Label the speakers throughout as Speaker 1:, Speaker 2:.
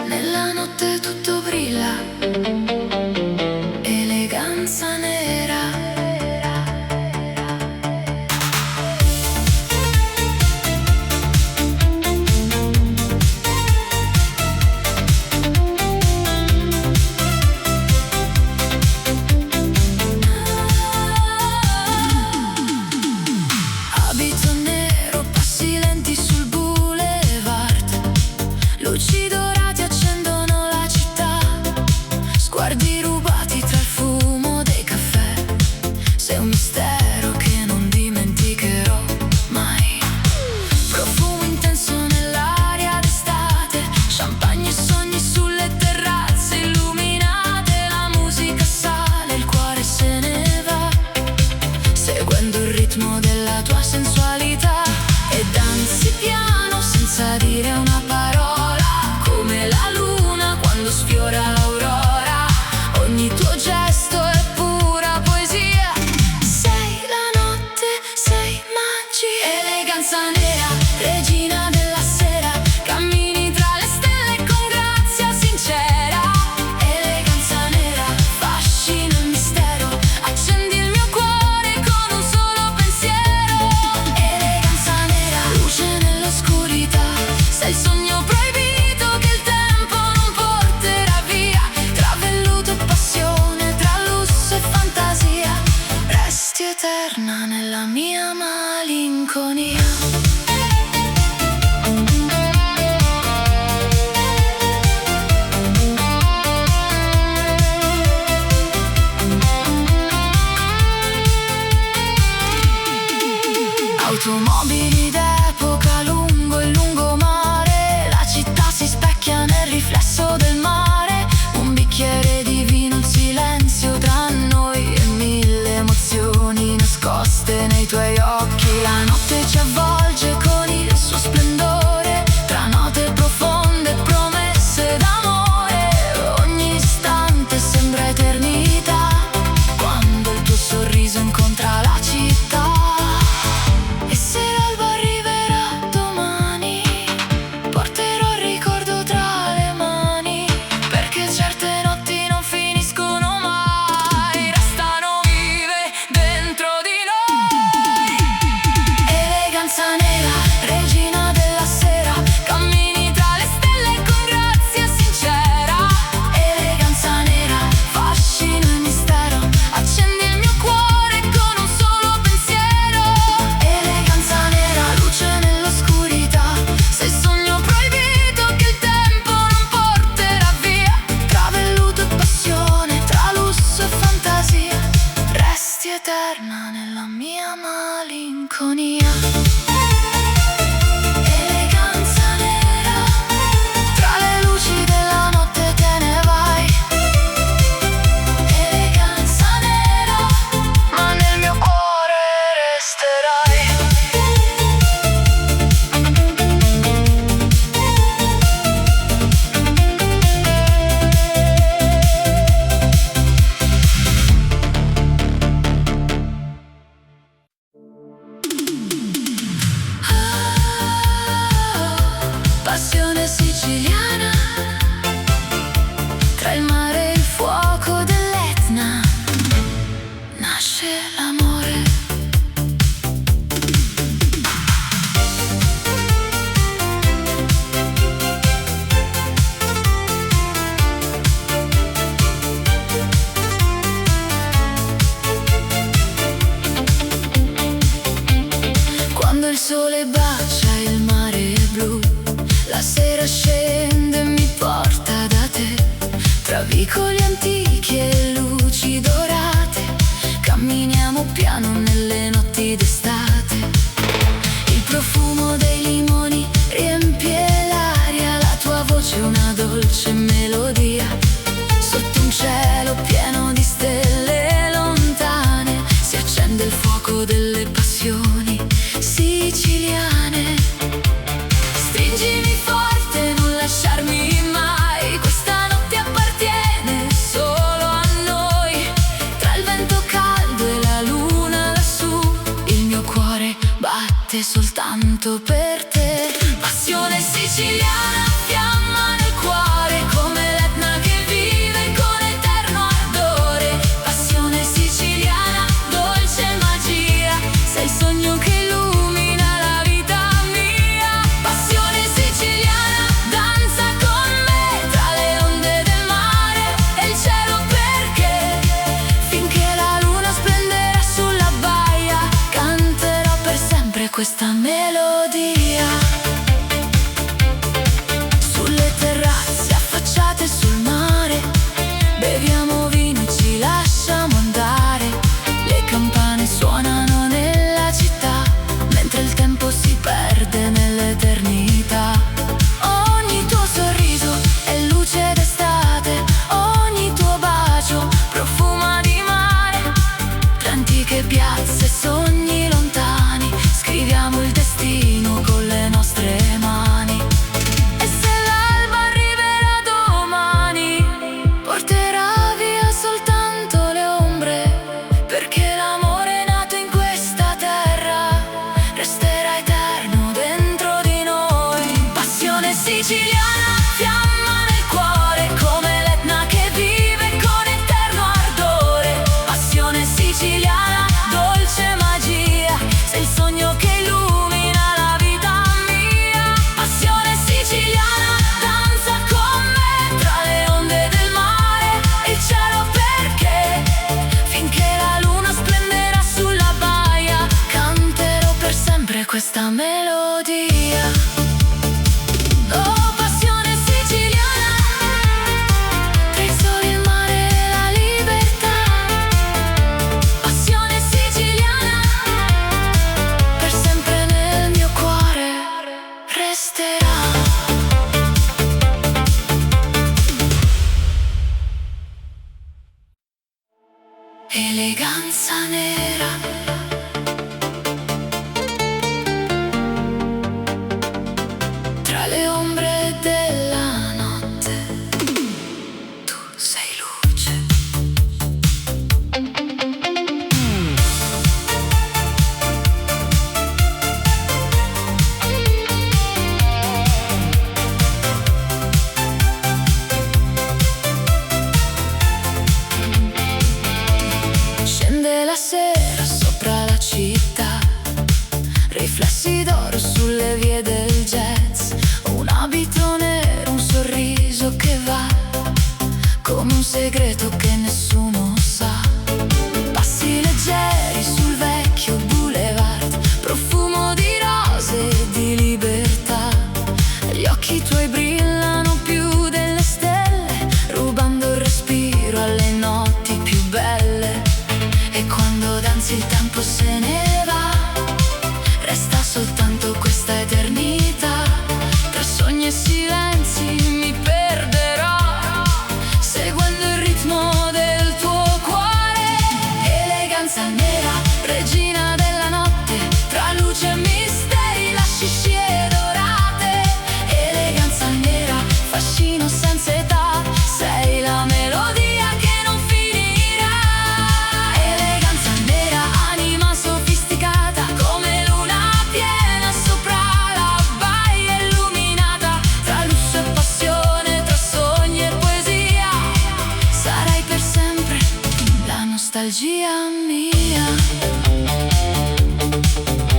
Speaker 1: Nella notte tutto brilla, eleganza nera. Abito nero, passi lenti sul boulevard, luci dorate accendono la città, sguardi rubati tra il fumo dei caffè. Sei un mistero che non dimenticherò mai. Profumo intenso nell'aria d'estate, champagne e sogni sulle terrazze illuminate. La musica sale, il cuore se ne va, seguendo il ritmo della tua sensualità. E danzi piano senza dire una parola, come la luna quando sfiora l'aurora. Ogni tuo gesto è pura poesia. Sei la notte, sei magia. Eleganza nera, regina della sera, cammini tra le stelle con grazia sincera. Eleganza nera, fascino e mistero, accendi il mio cuore con un solo pensiero. Eleganza nera, luce nell'oscurità, sei il sogno proibito che il tempo non porterà via. Tra velluto e passione, tra lusso e fantasia, resti eterna nella mia malinconia. Automobili d'epoca lungo il lungomare, la città si specchia nel riflesso del mare. Un bicchiere di vino, il silenzio tra noi e mille emozioni nascoste nei tuoi occhi. La notte ci avvolge con il suo splendore, tra note profonde e promesse d'amore. Ogni istante sembra eternità, quando il tuo sorriso incontra la città. E se l'alba arriverà domani, porterò il ricordo tra le mani, perché certe notti non finiscono mai, restano vive dentro di noi. Eleganza nera, regina della sera, cammini tra le stelle con grazia sincera. Eleganza nera, fascino e mistero, accendi il mio cuore con un solo pensiero. Eleganza nera, luce nell'oscurità, sei il sogno proibito che il tempo non porterà via. Tra velluto e passione, tra lusso e fantasia, resti eterna nella mia malinconia. Eleganza nera, tra le luci della notte te ne vai. Eleganza nera, ma nel mio cuore resterai. Passione siciliana, tra il mare e il fuoco dell'Etna nasce l'amore. Quando il sole bacia il mare è blu, la sera scende e mi porta da te, tra vicoli antichi e luci dorate, camminiamo piano nelle notti d'estate. Il profumo dei limoni riempie l'aria, la tua voce una dolce melodia. Sotto un cielo pieno di stelle lontane si accende il fuoco delle passioni siciliane. Stringimi forte, non lasciarmi mai, questa notte appartiene solo a noi. Tra il vento caldo e la luna da fatte soltanto per te. Passione siciliana, fiamma nel cuore, come l'Etna che vive con eterno ardore. Passione siciliana, dolce magia, sei il sogno che illumina la vita mia. Passione siciliana, danza con me tra le onde del mare e il cielo, perché finché la luna splenderà sulla baia canterò per sempre questa melodia. Sulle terrazze affacciate sul mare beviamo vino e ci lasciamo andare. Le campane suonano nella città mentre il tempo si perde nell'eternità. Ogni tuo sorriso è luce d'estate, ogni tuo bacio profuma di mare. Tra antiche piazze, sogni lontani, scriviamo il destino con le nostre mani. E se l'alba arriverà domani, porterà via soltanto le ombre, perché l'amore nato in questa terra resterà eterno dentro di noi. Passione siciliana, fiamma nel cuore, come l'Etna che vive con eterno ardore. Passione siciliana, dolce magia, sei il sogno che illumina la vita mia. Passione siciliana, danza con me tra le onde del mare e il cielo, perché finché la luna splenderà sulla baia canterò per sempre questa melodia. Oh, passione siciliana, tra il sole, il mare e la libertà. Passione siciliana, per sempre nel mio cuore resterà. Eleganza nera, tra le ombre della notte, tu sei luce. Scende la sera sopra la città, riflessi d'oro sulle vie del jazz. Un abito nero, un sorriso che va come un segreto che nessuno sa. Passi leggeri sul vecchio boulevard, profumo di rose e di libertà. Gli occhi tuoi brillano più delle stelle, rubando il respiro alle notti più belle. E quando danzi il tempo se ne va, resta soltanto questa eternità. Tra sogni e silenzi mi perderò, seguendo il ritmo del tuo cuore. Eleganza nera, regina della notte, tra luce e misteri, lasci scie dorate. Eleganza nera, fascino senza età, sei la melodia che non finirà. Eleganza nera, anima sofisticata, come luna piena sopra la baia illuminata. Tra lusso e passione, tra sogni e poesia, sarai per sempre la nostalgia mia.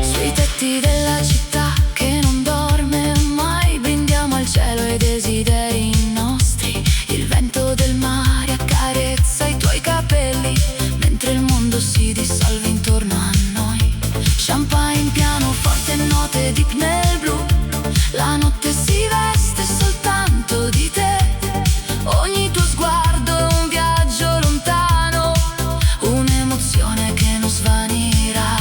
Speaker 1: Sui tetti della città che non dorme mai, brindiamo al cielo e ai desideri nostri. Il vento del mare accarezza i tuoi capelli, mentre il mondo si dissolve intorno a noi. Champagne, pianoforte, note deep nel blu, la notte si veste soltanto di te. Ogni tuo sguardo è un viaggio lontano, un'emozione che non svanirà.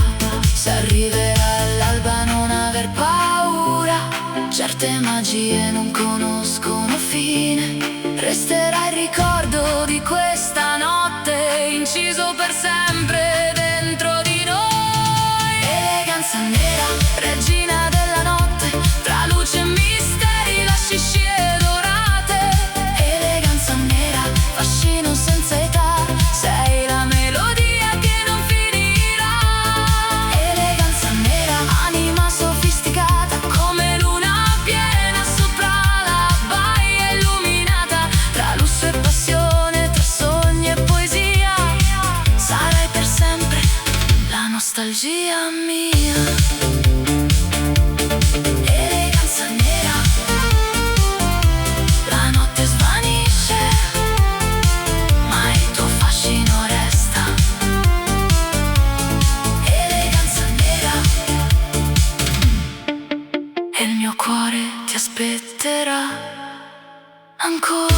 Speaker 1: Se arriverà l'alba non aver paura, certe magie non conoscono fine. Resterà il ricordo di questa notte, inciso per sempre dentro di noi. Eleganza nera, regina della notte, tra luce e misteri, lasci scie dorate. Eleganza nera, fascino senza età, sei la melodia che non finirà. Eleganza nera, anima nostalgia mia, eleganza nera, la notte svanisce, ma il tuo fascino resta. Eleganza nera, e il mio cuore ti aspetterà ancora.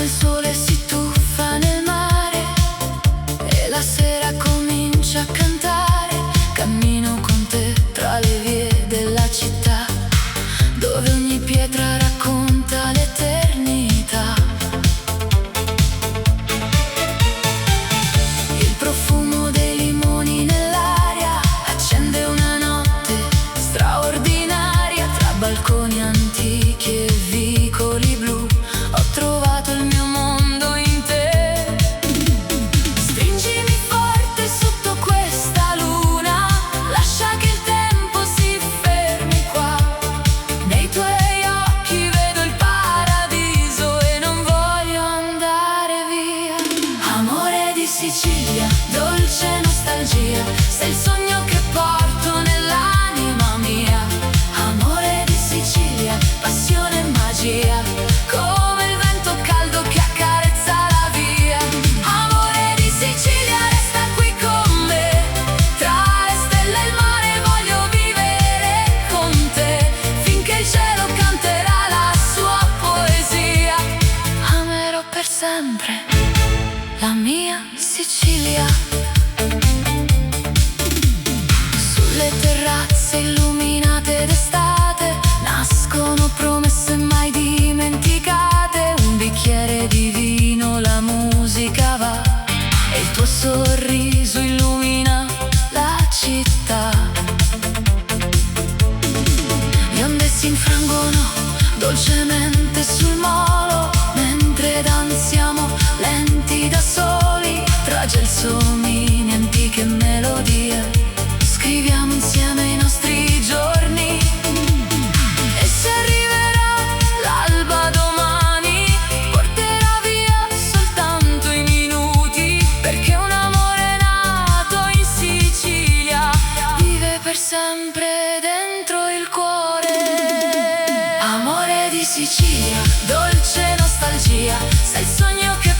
Speaker 1: Il sole si tuffa nel mare e la sera comincia a cantare. Cammino con te tra le vie della città, dove ogni pietra racconta l'eternità. Il profumo dei limoni nell'aria accende una notte straordinaria. Tra balconi antichi e vicoli blu ho trovato il mio mondo in te. Stringimi forte sotto questa luna, lascia che il tempo si fermi qua. Nei tuoi occhi vedo il paradiso e non voglio andare via. Amore di Sicilia, dolce nostalgia, sei il sogno che porto nell'anima mia. Amore di Sicilia, passione e magia, come il vento caldo che accarezza la via. Amore di Sicilia, resta qui con me, tra le stelle e il mare voglio vivere con te, finché il cielo canterà la sua poesia. Amerò per sempre la mia Sicilia. Sulle terrazze illuminate d'estate nascono promesse mai dimenticate. Un bicchiere di vino, la musica va e il tuo sorriso illumina la città. Le onde si infrangono dolcemente sul molo, mentre danziamo lenti da soli tra gelsomini, antiche melodie. Scriviamo insieme i nostri giorni, e se arriverà l'alba domani porterà via soltanto i minuti, perché un amore nato in Sicilia vive per sempre dentro il cuore. Amore di Sicilia, dolce nostalgia, sei il sogno che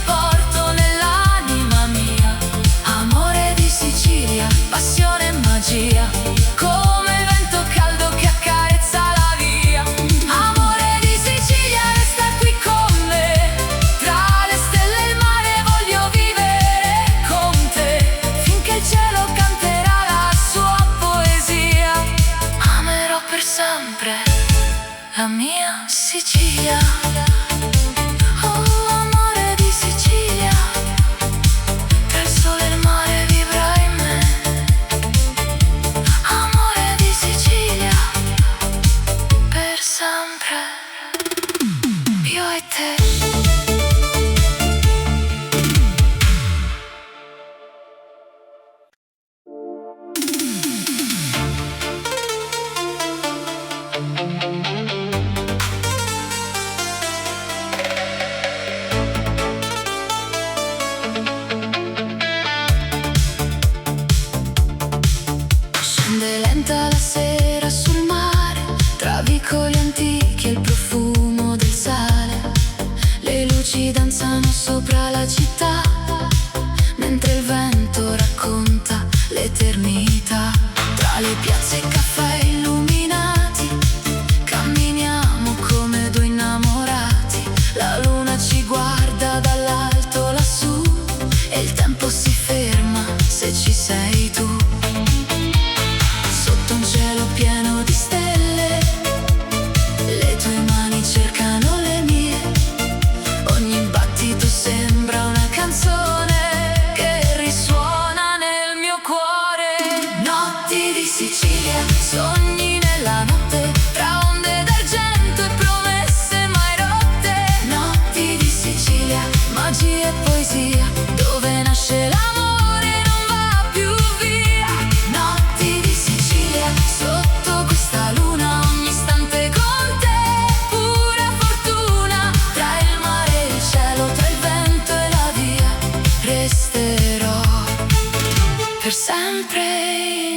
Speaker 1: per sempre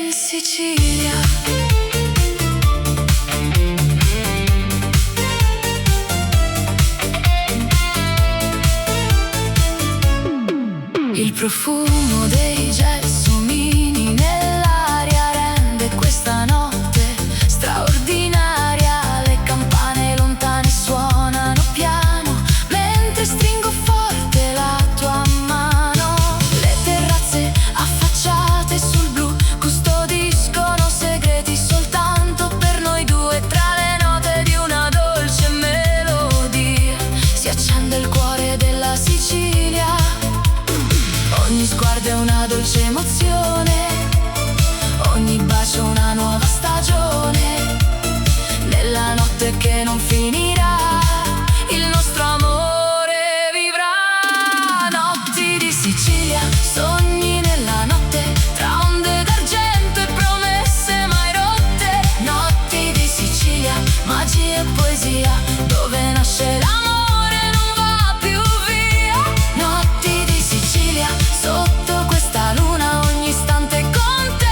Speaker 1: in Sicilia. Il profumo dei gelsomini nell'aria rende questa notte straordinaria. Le campane lontane suonano piano mentre stringo forte la tua mano. Le terrazze affacciate sul blu custodiscono segreti soltanto per noi due. Tra le note di una dolce melodia si accende il cuore della Sicilia. Ogni sguardo è una dolce emozione, ogni bacio una nuova stagione. Nella notte che non finirà, il nostro amore vivrà. Notti di Sicilia, sogni nella notte, tra onde d'argento e promesse mai rotte. Notti di Sicilia, magia e poesia, dove nasce l'amore non va più via. Notti di Sicilia, sotto questa luna, ogni istante con te,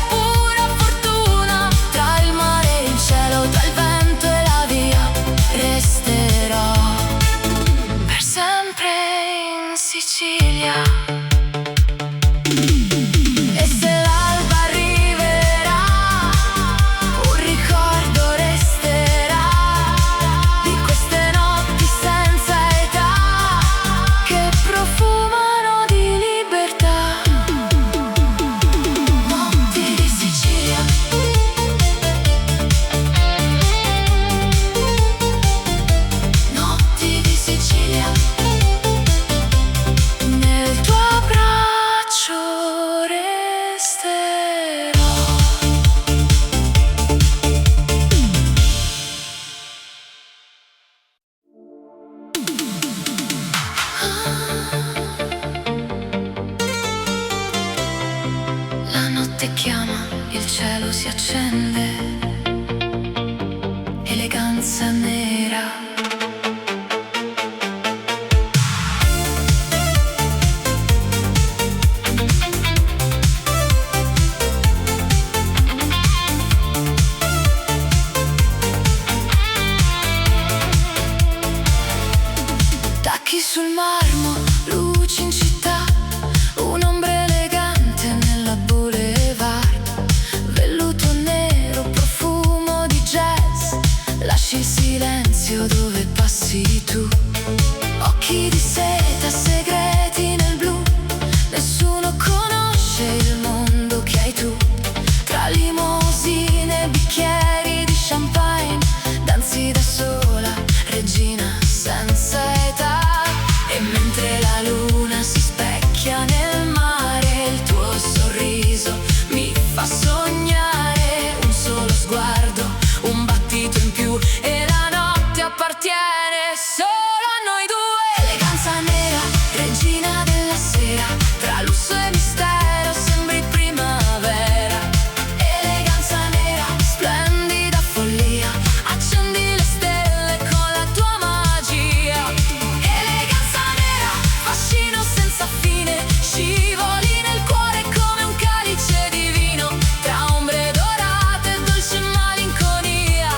Speaker 1: pura fortuna. Tra il mare e il cielo, tra il vento e la via, resterò per sempre in Sicilia. E se l'alba arriverà, un ricordo resterà di queste notti senza età che profumano di libertà. Notti di Sicilia. Notti di Sicilia. Nel tuo abbraccio resterò. La notte chiama, il cielo si accende, eleganza nera. Tacchi sul marmo, luci in città, un'ombra elegante nella boulevard. Velluto nero, profumo di jazz, lasci il silenzio dove passi tu. Occhi di seta, segreti nel blu, nessuno conosce il mondo che hai tu. Tra limousine e bicchieri di champagne, danzi da sola, regina senza età. E mentre la luna si specchia nel mare, il tuo sorriso mi fa sognare. Un solo sguardo, un battito in più e la notte appartiene solo a noi due. Eleganza nera, regina della sera, tra lusso e mistero sembri primavera. Eleganza nera, splendida follia, accendi le stelle con la tua magia. Eleganza nera, fascino senza fine, scivoli nel cuore come un calice di vino. Tra ombre dorate e dolce malinconia,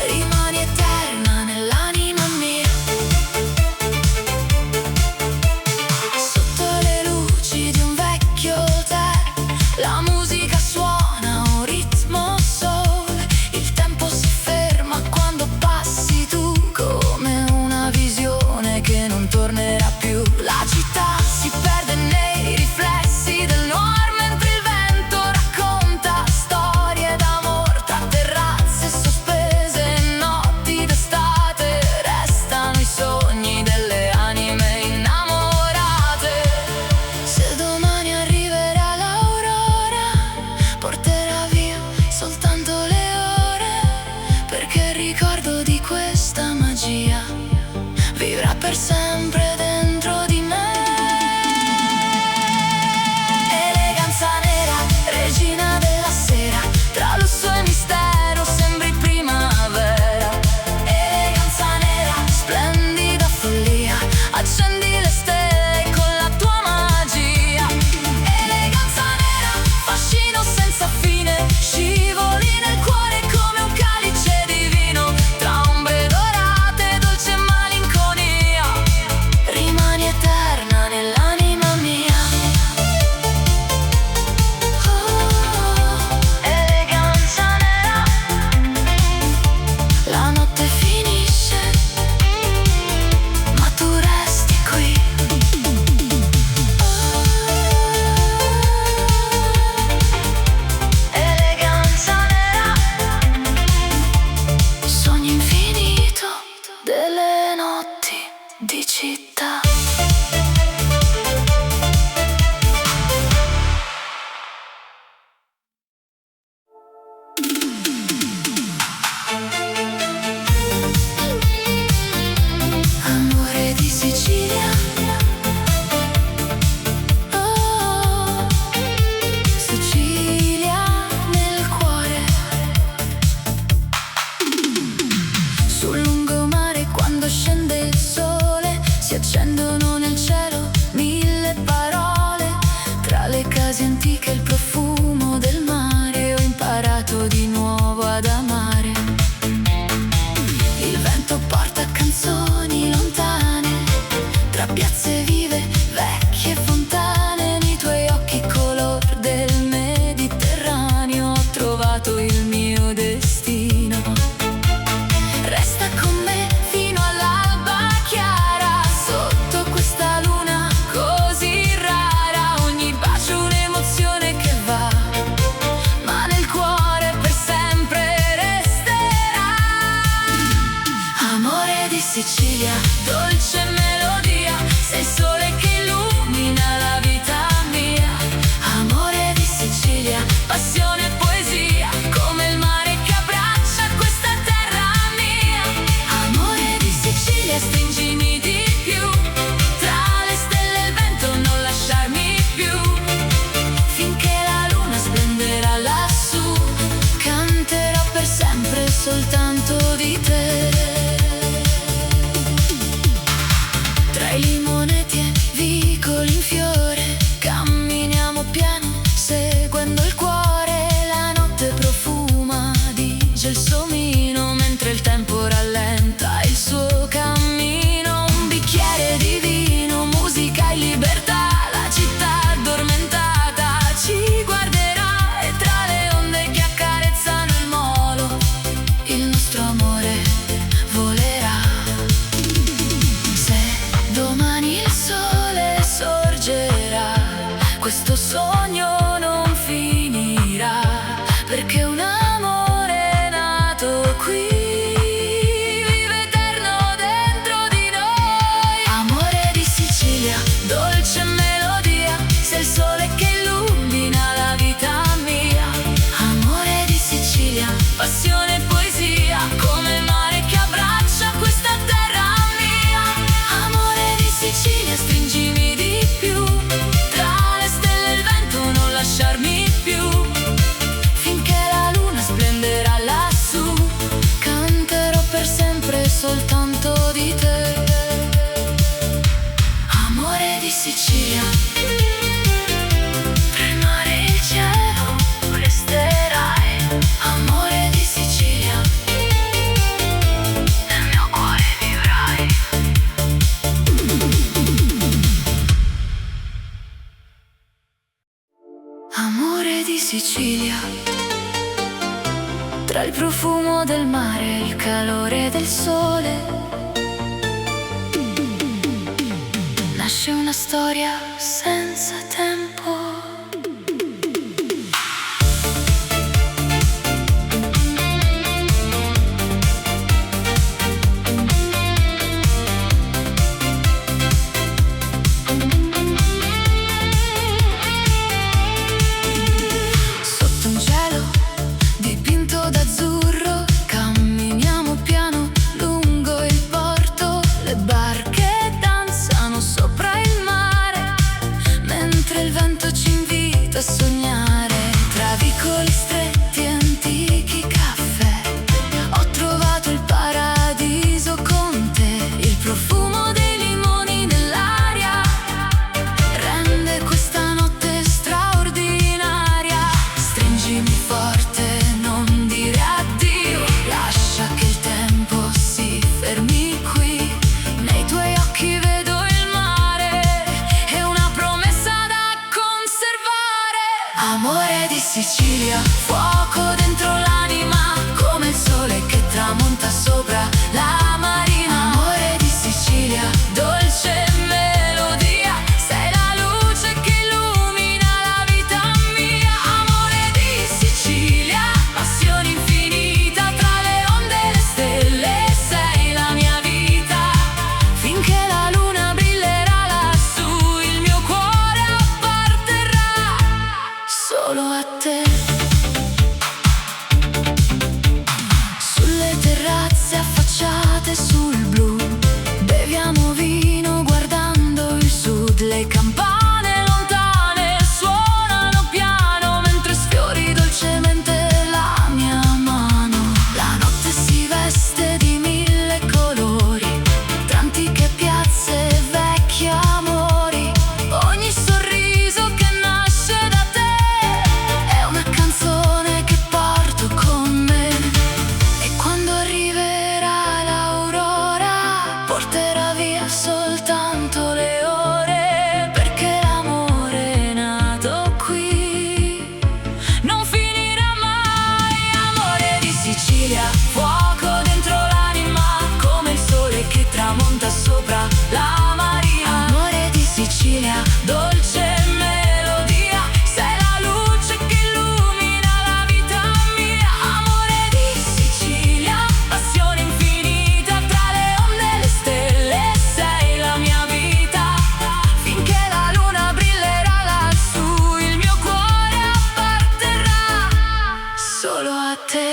Speaker 1: rimani eterna nell'anima mia. Sotto le luci di un vecchio hotel, la musica suona un ritmo soul. Il tempo si ferma quando passi tu, come una visione che non tornerà più. La città si perde nei riflessi case antiche, il profumo del mare, ho imparato di nuovo ad amare. Il vento porta canzoni lontane, tra piazze vive, vecchie fontane, nei tuoi occhi color del Mediterraneo ho trovato il mio destino. Resta con me fino all'alba chiara, sotto questa luna così rara, ogni bacio un'emozione che va, ma nel cuore per sempre resterà. Amore di Sicilia, dolce melodia, sei il sole che illumina la vita mia. Amore di Sicilia, passione e poesia, come il mare che abbraccia questa terra mia. Amore di Sicilia, stringimi di più, tra le stelle e il vento non lasciarmi più, finché la luna splenderà lassù, canterò per sempre soltanto di te. Tra i limoneti e vicoli in fiore, camminiamo piano, seguendo il cuore. La notte profuma di gelsomino, mentre il tempo rallenta il suo cammino. Un bicchiere di vino, musica e libertà, la città addormentata ci guarderà, e tra le onde che accarezzano il molo, il nostro amore volerà. Se domani il sole sorgerà, questo sogno non finirà, perché un amore è nato qui, vive eterno dentro di noi. Amore di Sicilia, dolce melodia, sei il sole che illumina la vita mia. Amore di Sicilia, passione e poesia, come il mare che abbraccia questa terra mia. Amore di Sicilia, stringimi di più, tra le stelle e il vento non lasciarmi più, finché la luna splenderà lassù, canterò per sempre soltanto di te. Amore di Sicilia, tra il mare e il cielo resterai. Amore di Sicilia, nel mio cuore vivrai. Amore di Sicilia, tra il profumo del mare e il calore del sole, nasce una storia senza tempo. Sotto un cielo dipinto d'azzurro, camminiamo piano lungo il porto, le barche danzano sopra il mare, mentre il vento ci invita a sognare. Tra vicoli stretti e antichi caffè, ho trovato il paradiso con te. Il profumo dei limoni nell'aria rende questa notte straordinaria. Stringimi forte, non dire addio, lascia che il tempo si fermi qui. Nei tuoi occhi vedo il mare e una promessa da conservare. Amore di Sicilia, fuoco dentro l'anima, come il sole che tramonta sopra la marina. Amore di Sicilia, dolce melodia, sei la luce che illumina la vita mia. Amore di Sicilia, passione infinita, tra le onde e le stelle, sei la mia vita, finché la luna brillerà lassù, il mio cuore apparterrà solo a te. Sulle terrazze affacciate sul blu, beviamo vino guardando il sud. Le campane lontane suonano piano, mentre sfiori dolcemente la mia mano. La notte si veste di mille colori, tra antiche piazze e vecchi amori. Ogni sorriso che nasce da te Sicilia, dolce melodia, sei la luce che illumina la vita mia. Amore di Sicilia, passione infinita, tra le onde e le stelle, sei la mia vita. Finché la luna brillerà lassù, il mio cuore apparterrà solo a te.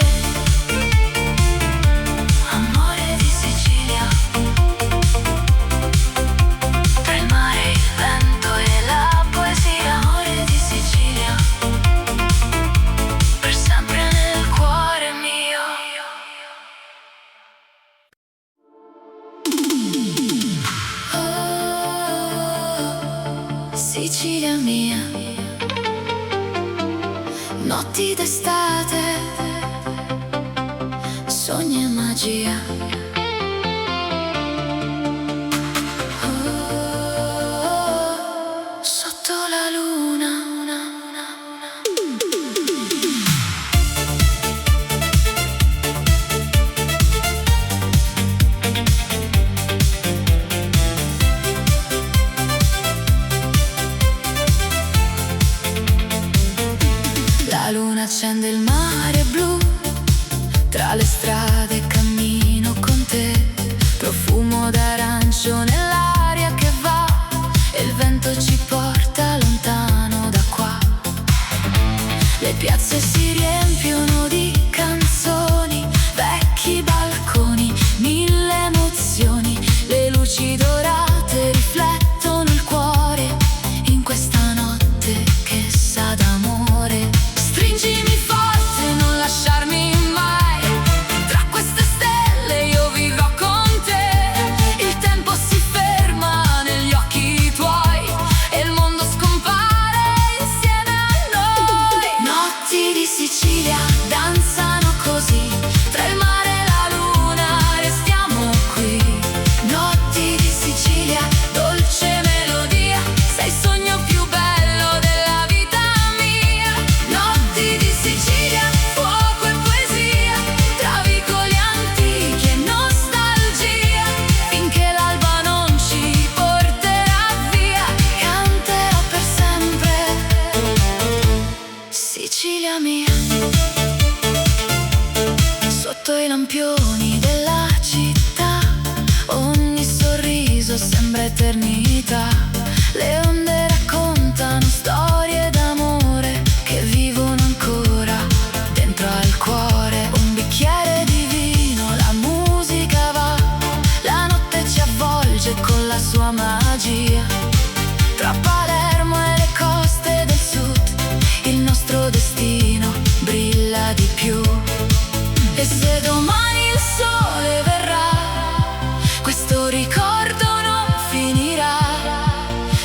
Speaker 1: Amore di Sicilia, tra il mare, il vento e la poesia. Amore di Sicilia, per sempre nel cuore mio. Oh, Sicilia mia, notti d'estate, sogni e magia. Oh, sotto la luna. La luna accende il mare blu, tra le strade cammino con te, profumo d'arancio nell'aria che va, e il vento ci porta lontano da qua. Le piazze si riempiono di canzoni, vecchi balconi, mille emozioni, le luci dorate riflettono il cuore in questa notte che sa d'amore. Stringimi forte, non lasciarmi mai, tra queste stelle io vivrò con te. Il tempo si ferma negli occhi tuoi e il mondo scompare insieme a noi. Notti di Sicilia danzano così, tra il mare e la luna restiamo qui. Notti di Sicilia, dolce melodia, sei il sogno più bello della vita mia. Notti di Sicilia, fuoco e poesia, tra vicoli antichi e nostalgia. Finché l'alba non ci porterà via, canterò per sempre Sicilia mia. Sotto i lampioni della città, ogni sorriso sembra eternità. Le onde raccontano storie d'amore che vivono ancora dentro al cuore. Un bicchiere di vino, la musica va, la notte ci avvolge con la sua magia. Tra Palermo e le coste del sud, il nostro destino brilla di più. E se domani il sole verrà, questo ricordo non finirà.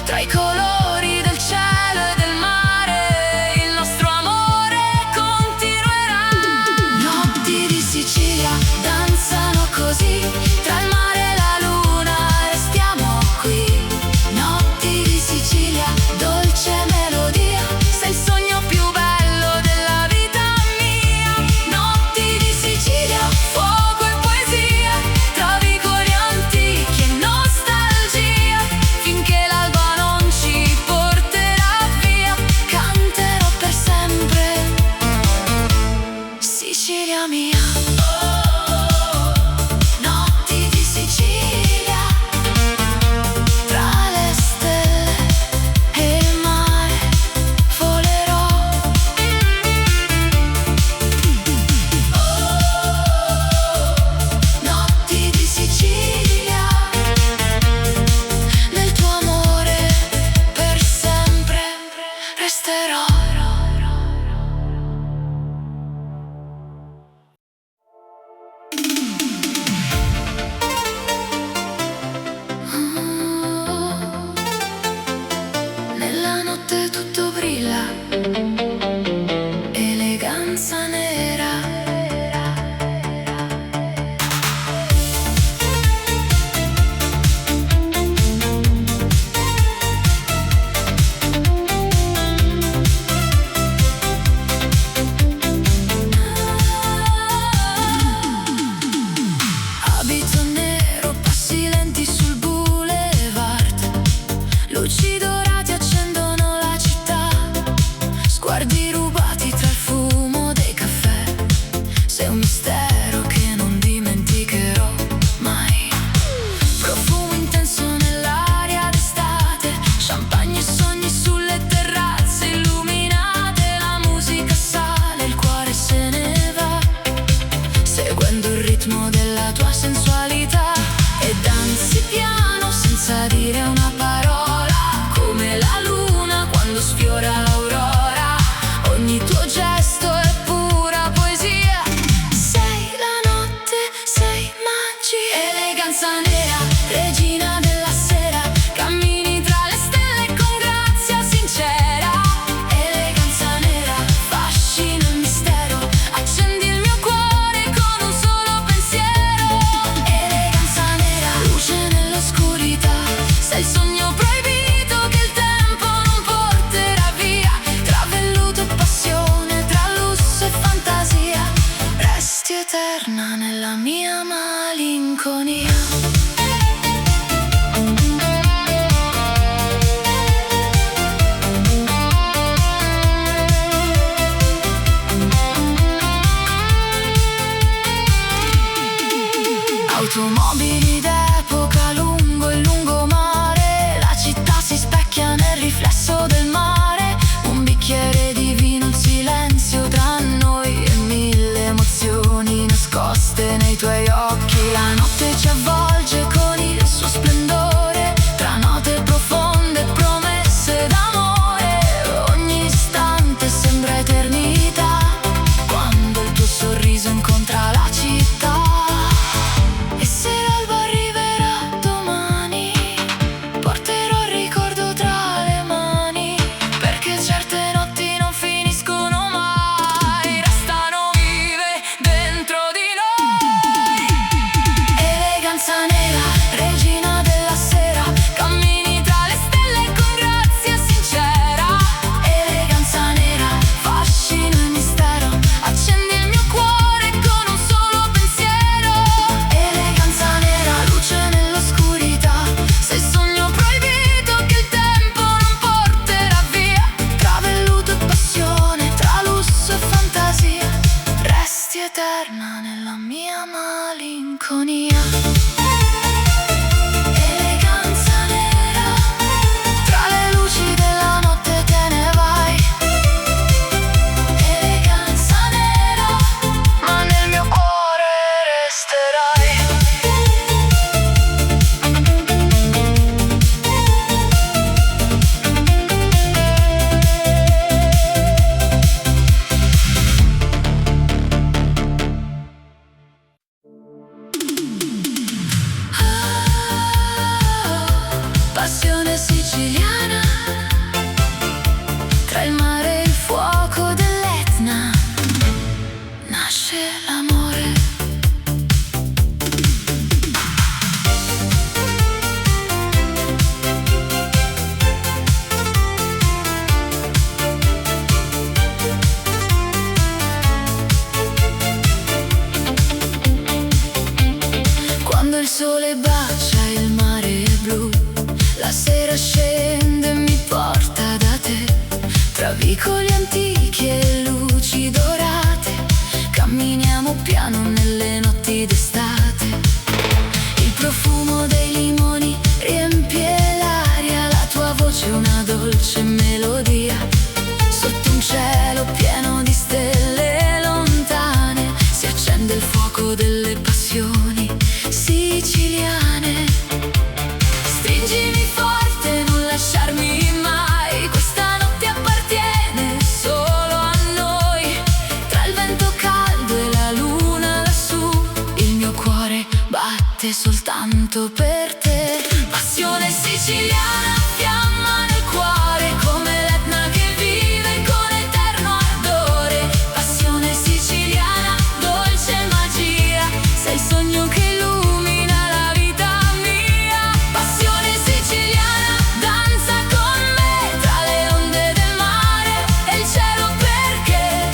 Speaker 1: Tra i colori del cielo e del mare, il nostro amore continuerà. Notti di Sicilia danzano così, tra il mare e la luna restiamo qui. Notti di Sicilia, dolce melodia, sei il sogno più bello della vita mia. Notti di Sicilia, fuoco e poesia, tra vicoli antichi e nostalgia. Finché l'alba non ci porterà via, canterò per sempre Sicilia mia. Notti di Sicilia, tra le stelle e il mare volerò. Notti di Sicilia, nel tuo amore per sempre resterò. Nella notte tutto brilla, eleganza nera. Abito nero, passi lenti sul boulevard, luci dorate sogni sulle terrazze illuminate, la musica sale, il cuore se ne va, seguendo il ritmo della tua sensualità. E danzi piano senza dire una parola, come la luna quando sfiora l'aurora. Ogni tuo gesto è pura poesia, sei la notte, sei magia. Eleganza nera, regina della sera, cammini tra le stelle con grazia sincera. Eleganza nera, fascino e mistero, accendi il mio cuore con un solo pensiero. Eleganza nera, luce nell'oscurità, sei il sogno proibito che il tempo non porterà via. Tra velluto e passione, tra lusso e fantasia, resti eterna nella mia malinconia. Automobili d'epoca lungo il lungomare, la città si specchia nel riflesso del mare. Un bicchiere di vino, il silenzio tra noi e mille emozioni nascoste nei tuoi occhi. La notte ci avvolge con il suo splendore, tra note profonde e promesse d'amore. Ogni istante sembra eternità, quando il tuo sorriso incontra la città. E se l'alba arriverà domani, porterò il ricordo tra le mani, perché certe notti non finiscono mai, restano vive dentro di noi. Eleganza nera, regina della sera, cammini tra le stelle con grazia sincera. Eleganza nera, fascino e mistero, accendi il mio cuore con un solo pensiero. Eleganza nera, luce nell'oscurità, sei il sogno proibito che il tempo non porterà via. Tra velluto e passione, tra lusso e fantasia, resti eterna nella mia malinconia. Eleganza nera, tra le luci della notte te ne vai. Eleganza nera, ma nel mio cuore resterai. Passione siciliana, tra il mare e il fuoco dell'Etna, nasce l'amore. Quando il sole bacia il mare è blu, la sera scende e mi porta da te, tra vicoli antichi e luci dorate, camminiamo piano nelle notti d'estate. Il profumo dei limoni riempie l'aria, la tua voce una dolce melodia, sotto un cielo pieno di stelle lontane, si accende il fuoco delle passioni siciliane. Stringimi forte, non lasciarmi mai, questa notte appartiene solo a noi. Tra il vento caldo e la luna lassù, il mio cuore batte soltanto per te. Passione siciliana, fiamma nel cuore, come l'Etna che vive con eterno ardore. Passione siciliana, dolce magia, sei il sogno che illumina la vita mia. Passione siciliana, danza con me tra le onde del mare e il cielo, perché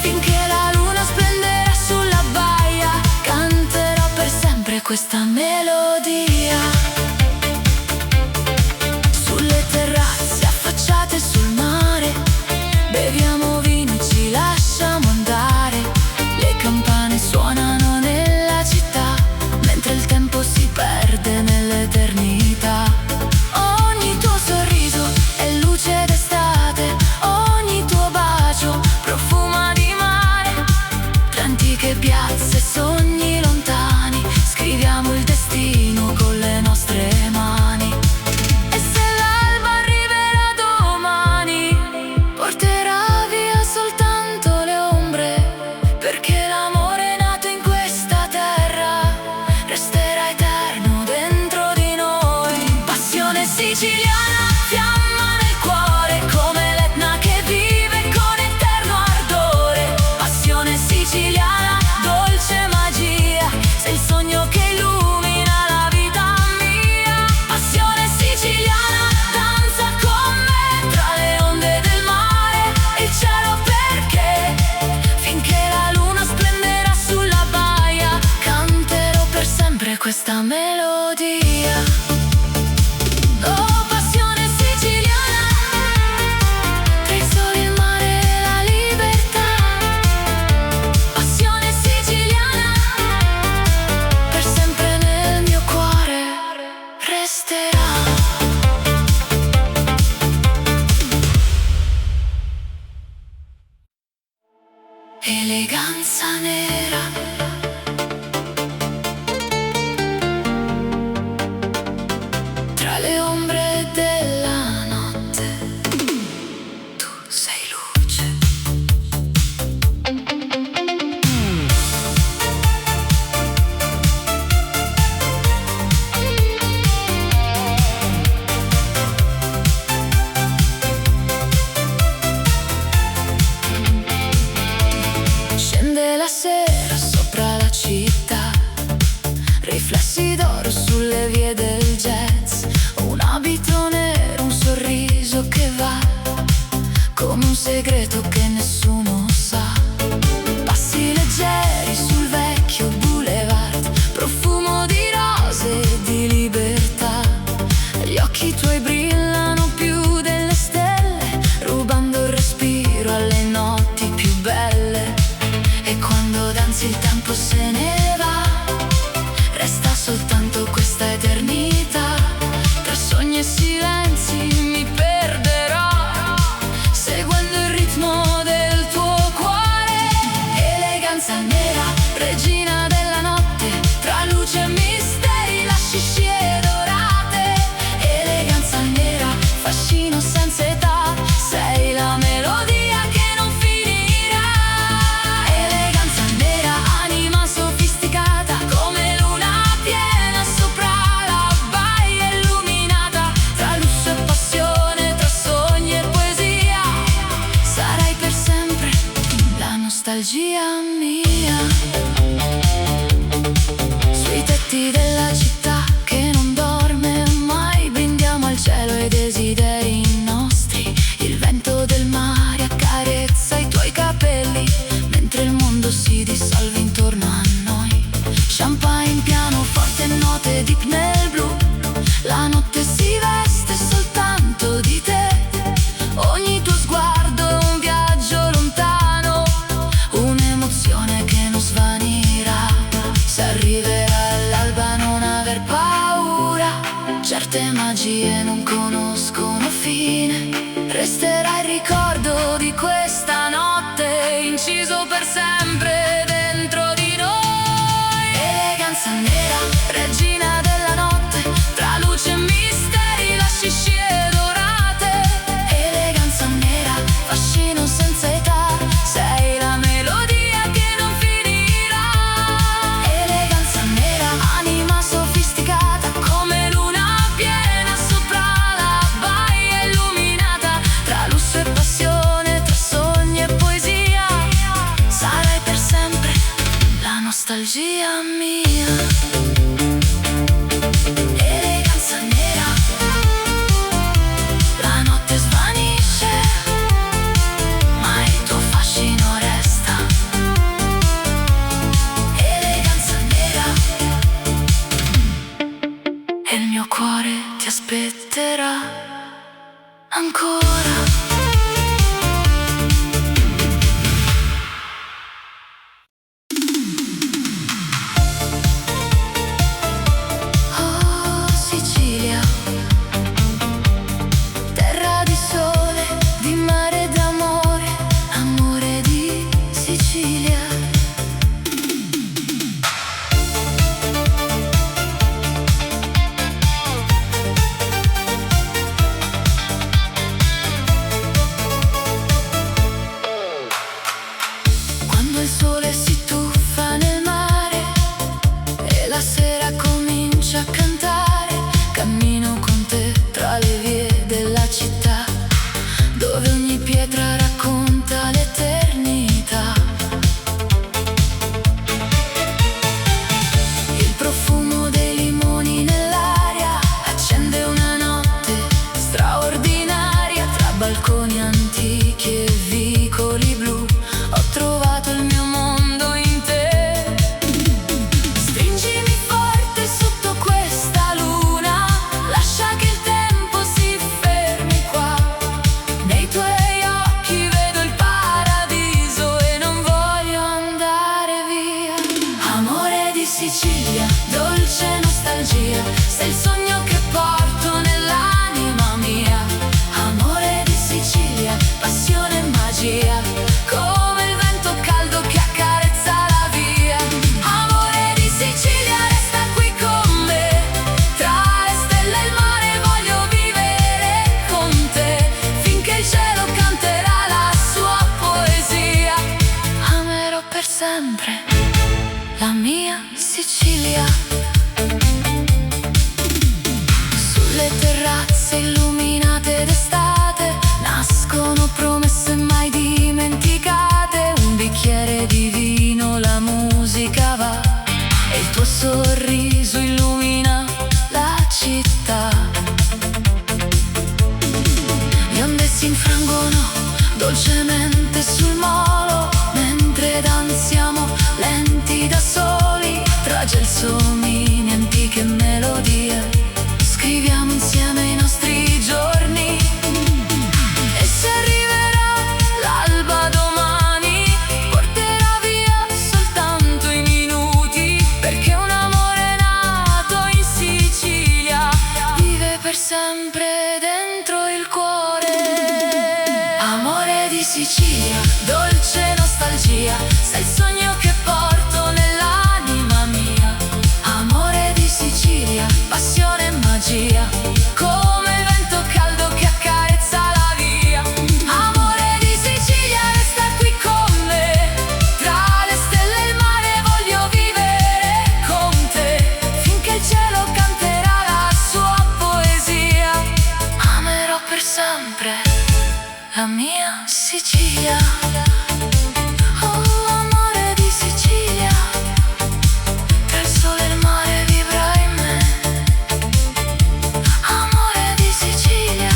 Speaker 1: finché la luna splenderà sulla baia, canterò per sempre questa melodia. eleganza nera. Tra le ombre della notte, tu sei luce. Scende la sera sopra la città, riflessi d'oro sulle vie del jazz. Un abito nero, un sorriso che va come un segreto che nessuno sa. Passi leggeri sul vecchio boulevard, profumo di rose e di libertà. Gli occhi tuoi brillano più delle stelle, rubando il respiro alle notti più belle. E quando danzi il tempo se ne va, resta soltanto questa eternità. Tra sogni e silenzi mi perderò, seguendo il ritmo del tuo cuore. Eleganza nera, regina della notte, tra luce e misteri, lasci scie dorate. Eleganza nera, fascino senza età, sei la melodia che non finirà. Eleganza nera, anima sofisticata, come luna piena sopra la baia illuminata. Tra lusso e passione, tra sogni e poesia, sarai per sempre la nostalgia mia. Sui tetti della città che non dorme mai, brindiamo al cielo e ai desideri nostri. Il vento del mare accarezza i tuoi capelli, mentre il mondo si dissolve intorno a noi. Champagne, pianoforte, note deep nel blu, la notte si veste soltanto di te. Ogni tuo sguardo è un viaggio lontano, un'emozione che non svanirà. Se arriverà all'alba non aver paura, certe magie non conoscono fine. Resterà il ricordo di questa notte, inciso per sempre dentro di noi. Eleganza nera, regina della notte, tra luce e misteri, lasci scie dorate. Eleganza nera, fascino senza età, sei la melodia che non finirà. Eleganza nera, anima sofisticata, come luna piena sopra la baia illuminata. Tra lusso e passione, tra sogni e poesia, sarai per sempre la nostalgia mia. Eleganza nera, la notte svanisce, ma il tuo fascino resta. Eleganza nera, e il mio cuore ti aspetterà ancora. Oh Sicilia, terra di sole, di mare e d'amore, amore di Sicilia. si infrangono dolcemente sul molo, mentre danziamo lenti da soli tra gelsomini, antiche melodie. Scriviamo insieme i nostri giorni, e se arriverà l'alba domani porterà via soltanto i minuti, perché un amore nato in Sicilia vive per sempre dentro il cuore. Amore di Sicilia, dolce nostalgia, sei il sogno che porto nell'anima mia. Amore di Sicilia, passione e magia, come il vento caldo che accarezza la via. Amore di Sicilia, resta qui con me, tra le stelle e il mare voglio vivere con te, finché il cielo canterà la sua poesia. Amerò per sempre la mia Sicilia. Oh, amore di Sicilia, tra il sole e il mare vivrai in me. Amore di Sicilia,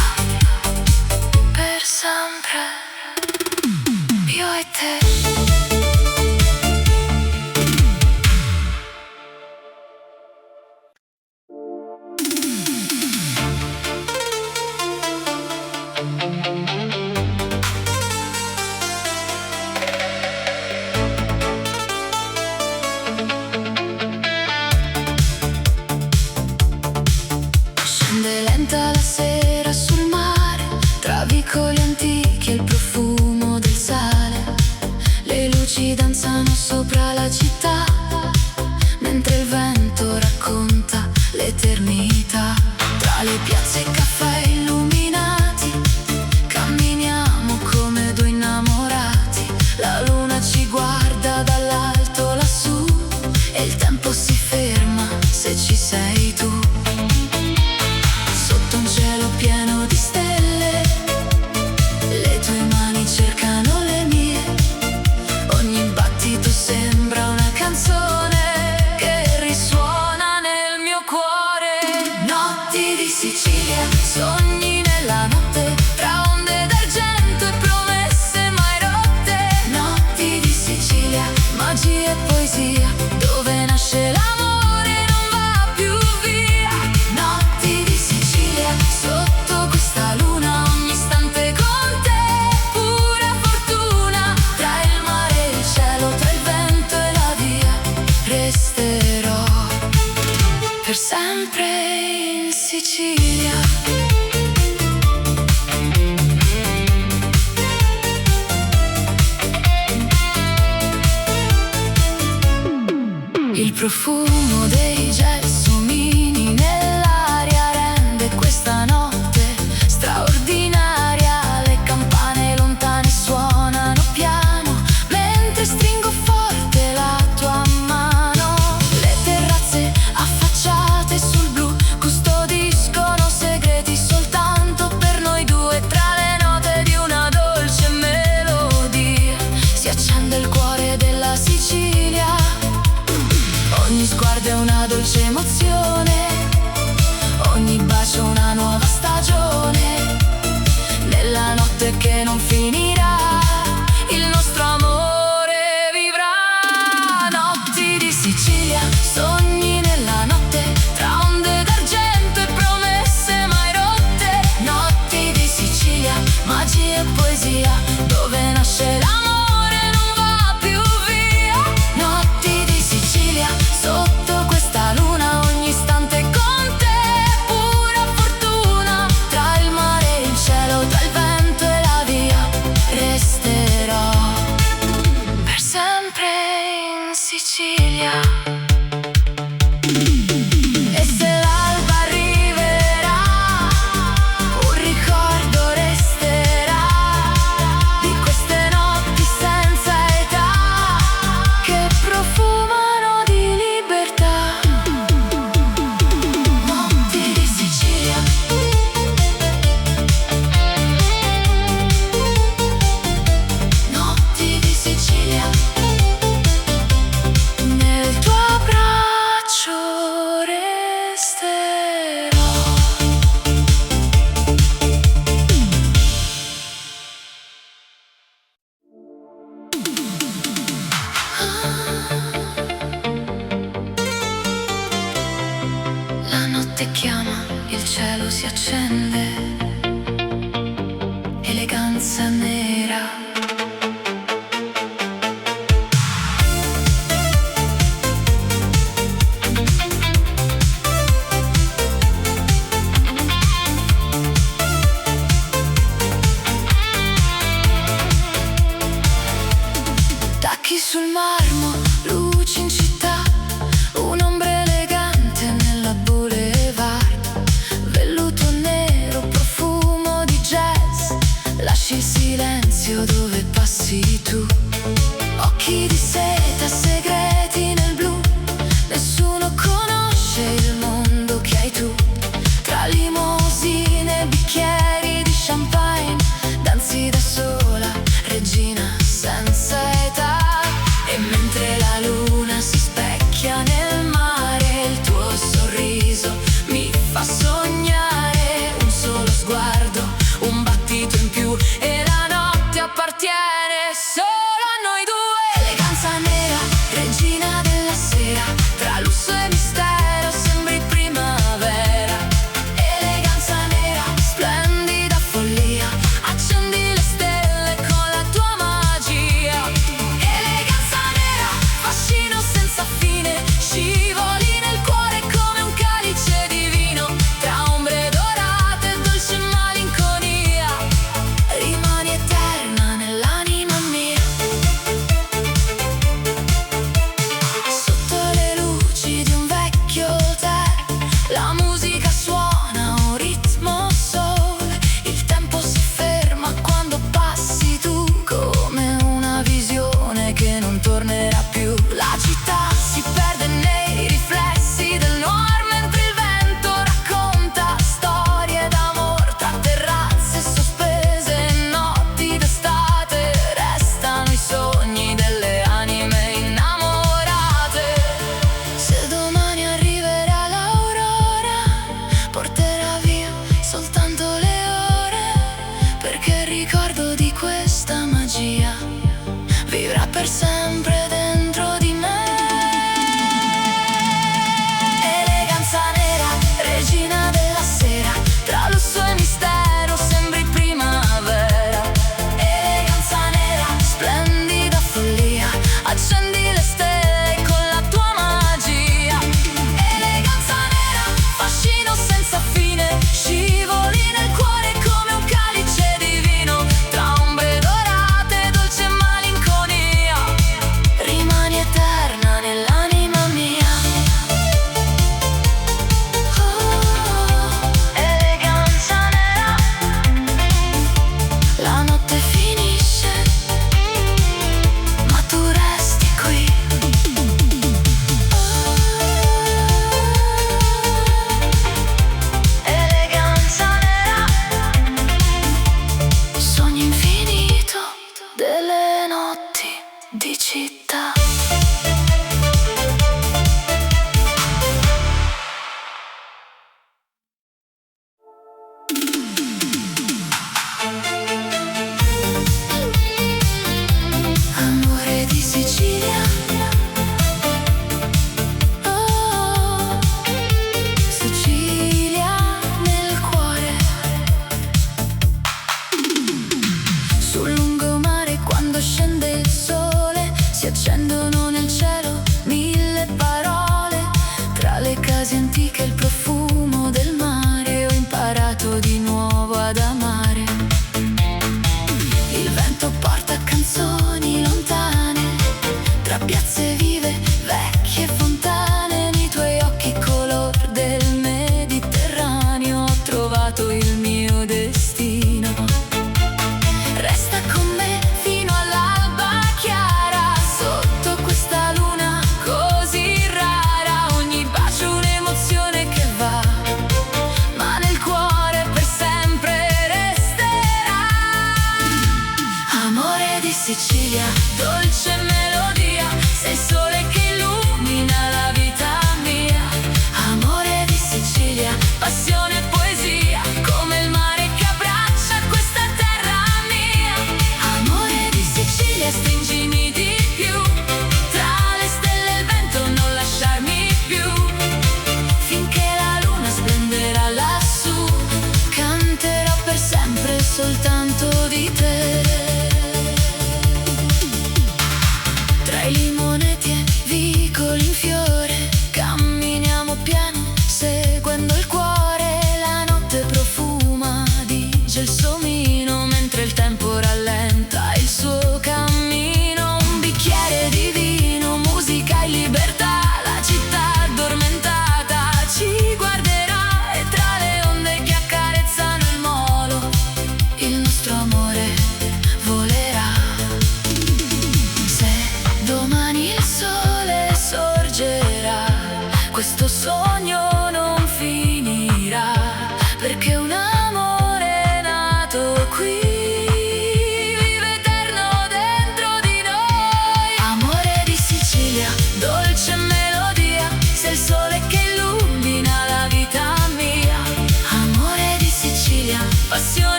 Speaker 1: per sempre, io e te. Scende lenta la sera sul mare, tra vicoli antichi e il profumo del sale. Le luci danzano sopra la città, mentre il vento racconta l'eternità. Tra le piazze e caffè illuminati, camminiamo come due innamorati. La luna ci guarda dall'alto lassù, e il tempo si ferma se ci sei tu. Sotto un cielo pieno di stelle, le tue mani cercano le mie. Ogni battito sembra una canzone che risuona nel mio cuore. Notti di Sicilia, sogni nella notte, tra onde d'argento e promesse mai rotte. Notti di Sicilia, magia e poesia, dove nasce l'amore non va più via. Notti di Sicilia, sotto questa luna, ogni istante con te, pura fortuna. Tra il mare e il cielo, tra il vento e la via, resterò per sempre in Sicilia. Il profumo dei gelsomini nell'aria rende questa notte straordinaria. Le campane lontane suonano piano, mentre stringo forte la tua mano. Le terrazze affacciate sul blu custodiscono segreti soltanto per noi due. Tra le note di una dolce melodia si accende il cuore della Sicilia. Ogni sguardo è una dolce emozione, ogni bacio una nuova stagione. Nella notte che non finirà, il nostro amore vivrà. Notti di Sicilia, sogni nella notte, tra onde d'argento e promesse mai rotte. Notti di Sicilia, magia e poesia, dove nasce l'amore non va più via. Notti di Sicilia, sotto questa luna, ogni istante con te, pura fortuna. Tra il mare e il cielo, tra il vento e la via, resterò per sempre in Sicilia. E se l'alba arriverà, un ricordo resterà. notte chiama, il cielo si accende. Eleganza nera. Tacchi sul marmo, luci in città, un'ombra elegante nella boulevard. Velluto nero, profumo di jazz, lasci il silenzio dove passi tu. Occhi di seta, segreti nel blu, nessuno conosce il mondo che hai tu. Tra limousine e bicchieri di champagne, danzi da sola, regina senza età. E mentre la luna si specchia nel mare, il tuo sorriso mi fa sognare. Un solo sguardo, un battito in più e la notte appartiene solo a noi due. Eleganza nera, regina della sera, tra lusso e mistero sembri primavera. Eleganza nera, splendida follia, accendi le stelle con la tua magia. Eleganza nera, fascino senza fine, scivoli nel cuore come un calice di vino. Tra ombre dorate e dolce malinconia, rimani eterna nell'anima mia. Sotto le luci di un vecchio hotel, la musica suona un ritmo soul. Il tempo si ferma quando passi tu, come una visione che non tornerà più. La città si perde nei riflessi del noir, mentre il vento racconta storie d'amor. Tra terrazze sospese e notti d'estate, restano i sogni delle anime innamorate. Se domani arriverà l'aurora, porterà via soltanto le ore, perché il ricordo di questa magia vivrà per sempre dentro di me. Eleganza nera, regina della sera, tra lusso e mistero sembri primavera. Eleganza nera, splendida follia, accendi le stelle con la tua magia. Eleganza nera, fascino senza fine, scivoli nel cuore come un calice di vino. Tra ombre dorate e dolce malinconia, rimani eterna nell'anima mia. Oh, eleganza nera, la notte finisce, ma tu resti qui. Eleganza nera, sogno infinito delle notti di città. Amore di Sicilia, oh, Sicilia nel cuore. Sul lungomare quando scende il sole, si accendono nel cielo mille parole. Tra le case antiche il profumo del mare, ho imparato di nuovo ad amare. Il vento porta canzoni lontane, tra piazze vive, vecchie fontane. Nei tuoi occhi color del Mediterraneo ho trovato il mio destino. Resta con me fino all'alba chiara, sotto questa luna così rara. Ogni bacio un'emozione che va, ma nel cuore per sempre resterà. Amore di Sicilia, dolce melodia, sei il sole che illumina la vita mia. Amore di Sicilia, passione e poesia, come il mare che abbraccia questa terra mia. Amore di Sicilia, stringimi di più, tra le stelle e il vento non lasciarmi più, finché la luna splende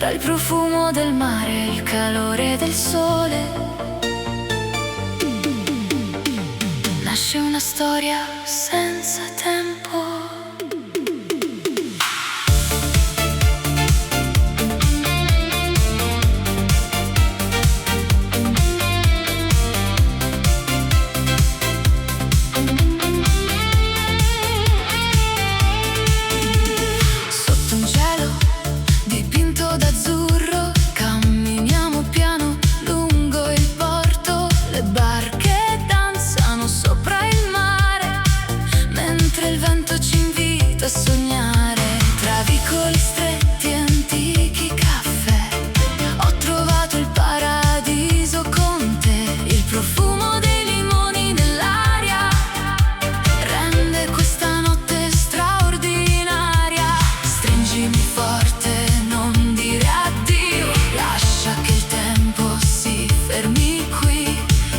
Speaker 1: tra il profumo del mare e il calore del sole. Nasce una storia senza tempo. A sognare tra vicoli stretti e antichi caffè. Ho trovato il paradiso con te. Il profumo dei limoni nell'aria rende questa notte straordinaria. Stringimi forte, non dire addio. Lascia che il tempo si fermi qui.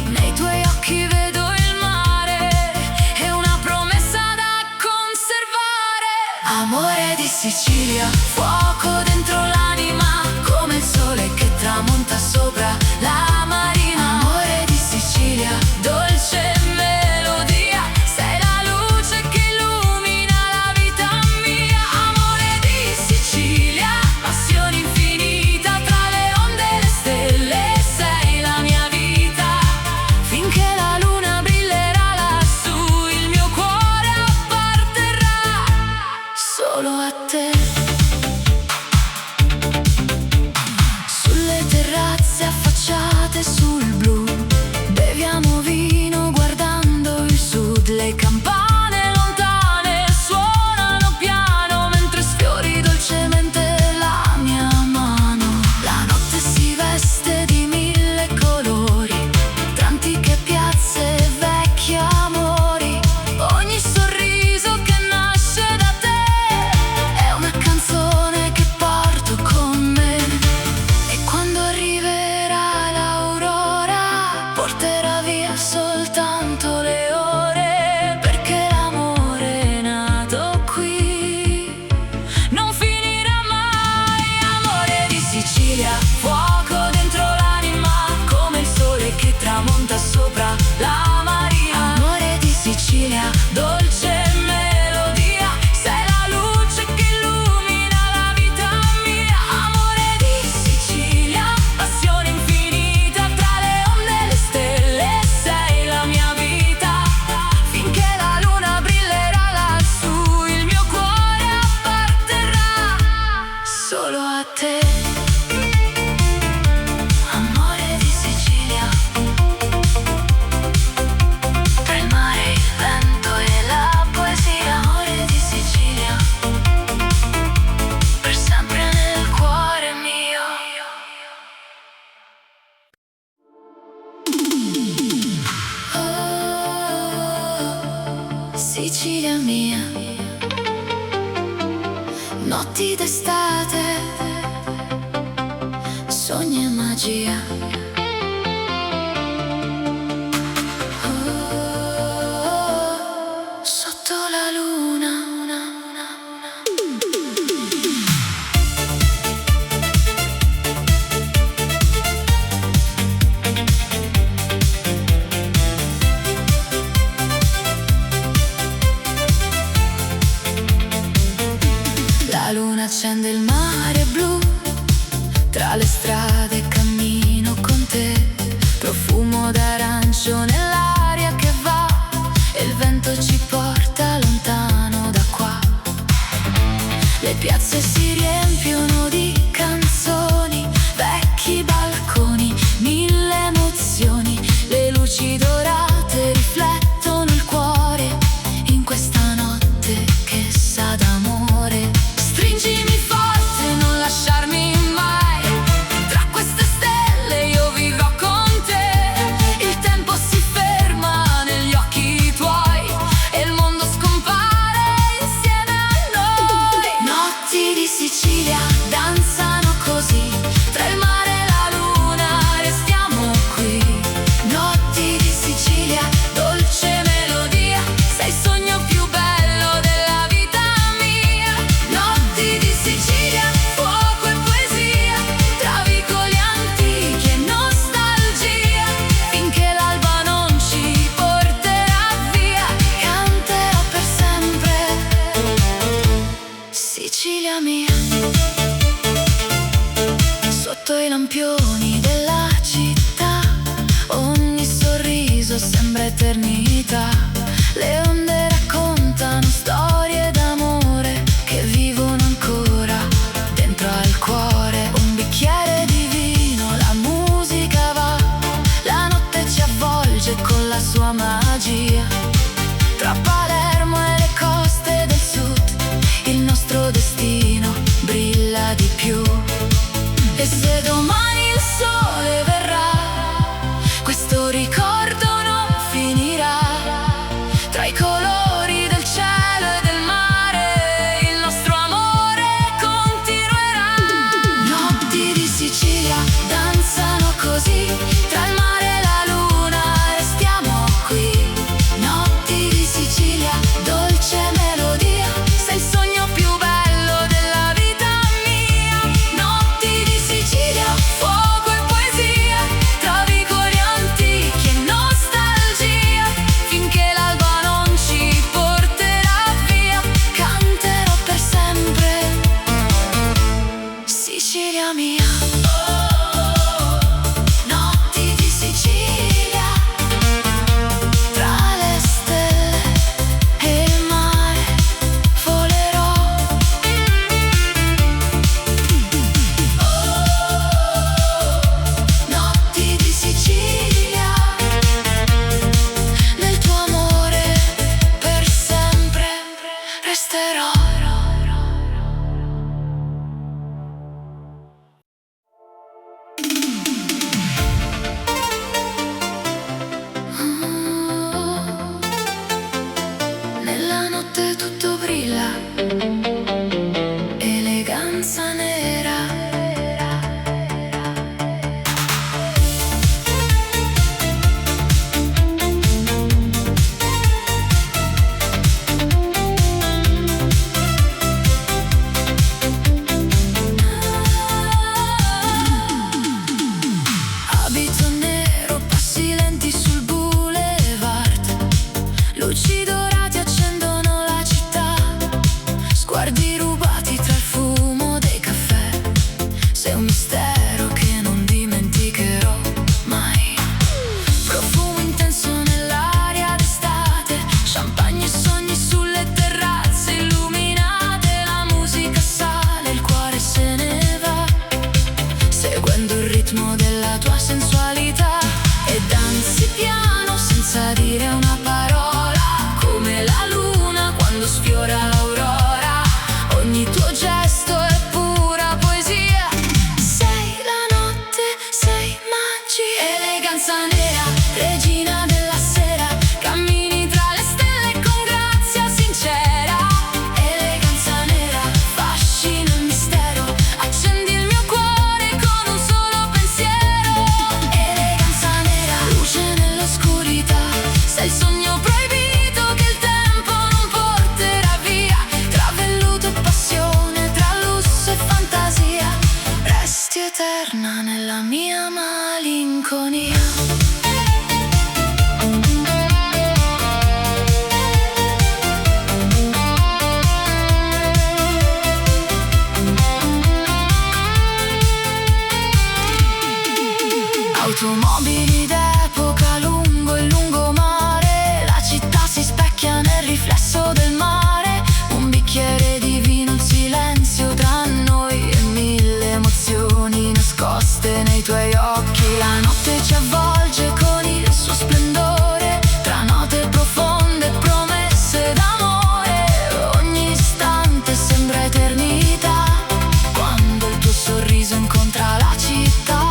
Speaker 1: Nei tuoi occhi vedo il mare e una promessa da conservare. Amore di Sicilia, fuoco dentro l'anima, come il sole che tramonta sopra la marina. Amore di Sicilia, dolce melodia, sei la luce che illumina la vita mia. Amore di Sicilia, passione infinita, tra le onde e le stelle, sei la mia vita. Finché la luna brillerà lassù, il mio cuore apparterrà solo a te. Sulle terrazze affacciate sul blu, beviamo vino guardando il sud. Le campane lontane suonano piano mentre sfiori dolcemente la mia mano. La notte si veste di mille colori, tra antiche piazze e vecchi amori. Ogni sorriso che nasce da te è una canzone che porto con me. E quando arriverà l'aurora, porterà via soltanto le ore, perché l'amore è nato qui, non finirà mai. Amore di Sicilia, fuoco dentro l'anima, come il sole che tramonta sopra la marina. Amore di Sicilia, dolce melodia, sei la luce che illumina la vita mia. Amore di Sicilia, passione infinita, tra le onde e le stelle, sei la mia vita. Finché la luna brillerà lassù, il mio cuore apparterrà solo a te. Amore di Sicilia, tra il mare, il vento e la poesia. Amore di Sicilia, per sempre nel cuore mio. Oh, Sicilia mia, notti d'estate, sogni e magia. Oh, sotto la luna. La luna accende il mare blu, tra le strade cammino con te. l'eternità. Le onde raccontano storie d'amore che vivono ancora dentro al cuore. Un bicchiere di vino, la musica va, la notte ci avvolge con la sua magia. Tra Palermo e le coste del sud, il nostro destino brilla di più. E se domani il sole verrà, questo ricordo non finirà. Tra i colori del cielo e del mare, il nostro amore continuerà. Notti di Sicilia danzano così, tra il mare e la luna restiamo qui. Notti di Sicilia, dolce melodia, sei il sogno più bello della vita mia. Notti di Sicilia, fuoco e poesia, tra vicoli antichi e nostalgia. Finché l'alba non ci porterà via, canterò per sempre Sicilia mia. Notti di Sicilia, tra le stelle e il mare volerò. Notti di Sicilia, nel tuo amore per sempre resterò. Nella notte tutto brilla, eleganza nera. Abito nero, passi lenti sul boulevard, luci dorati accendono la città. Sguardi rubati tra il fumo dei caffè, sei un mistero che non dimenticherò mai. Profumo intenso nell'aria d'estate, champagne e sogni sulle terrazze illuminate. La musica sale, il cuore se ne va, seguendo il ritmo della tua sensualità. E danzi piano senza dire una parola, come la luna quando sfiora l'aurora. Ogni tuo gesto è pura poesia, sei la notte, sei magia. Eleganza nera, regina della sera, cammini tra le stelle con grazia sincera. Eleganza nera, fascino e mistero, accendi il mio cuore con un solo pensiero. Eleganza nera, luce nell'oscurità, sei il sogno proibito che il tempo non porterà via. Tra velluto e passione, tra lusso e fantasia, resti eterna nella mia malinconia. Automobili d'epoca lungo il lungomare, la città si specchia nel riflesso del mare. Un bicchiere di vino, il silenzio tra noi e mille emozioni nascoste nei tuoi occhi. La notte ci avvolge con il suo splendore, tra note profonde e promesse d'amore. Ogni istante sembra eternità, quando il tuo sorriso incontra la città.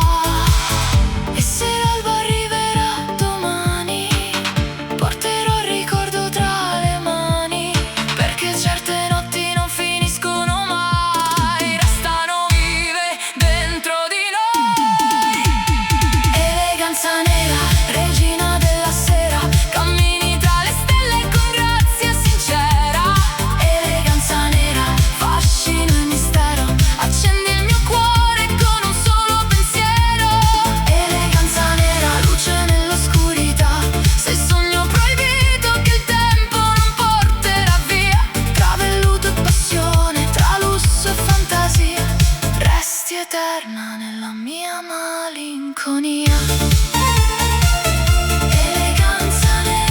Speaker 1: E se l'alba arriverà domani, porterò il ricordo tra le mani, perché certe notti non finiscono mai, restano vive dentro di noi. Eleganza nera, regina della sera, cammini tra le stelle con grazia sincera. Eleganza nera, fascino e mistero, accendi il mio cuore con un solo pensiero. Eleganza nera, luce nell'oscurità, sei il sogno proibito che il tempo non porterà via. Tra velluto e passione, tra lusso e fantasia, resti eterna nella mia malinconia. Eleganza nera.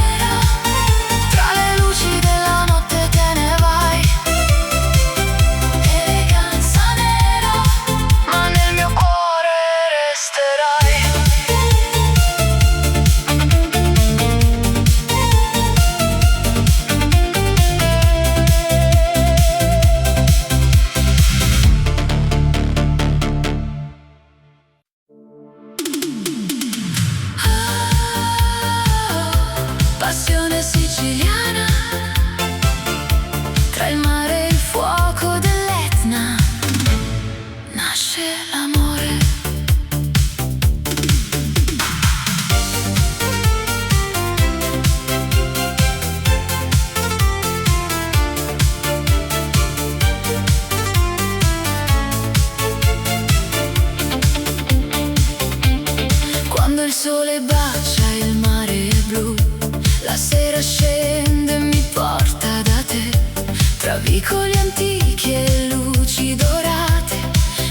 Speaker 1: sole bacia il mare blu, la sera scende e mi porta da te, tra vicoli antichi e luci dorate,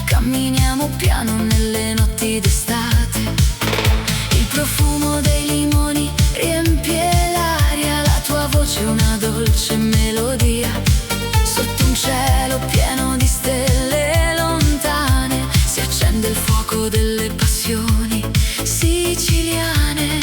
Speaker 1: camminiamo piano nelle notti d'estate. Il profumo dei limoni riempie l'aria, la tua voce è una dolce melodia, sotto un cielo pieno di stelle lontane si accende il fuoco delle passioni siciliane.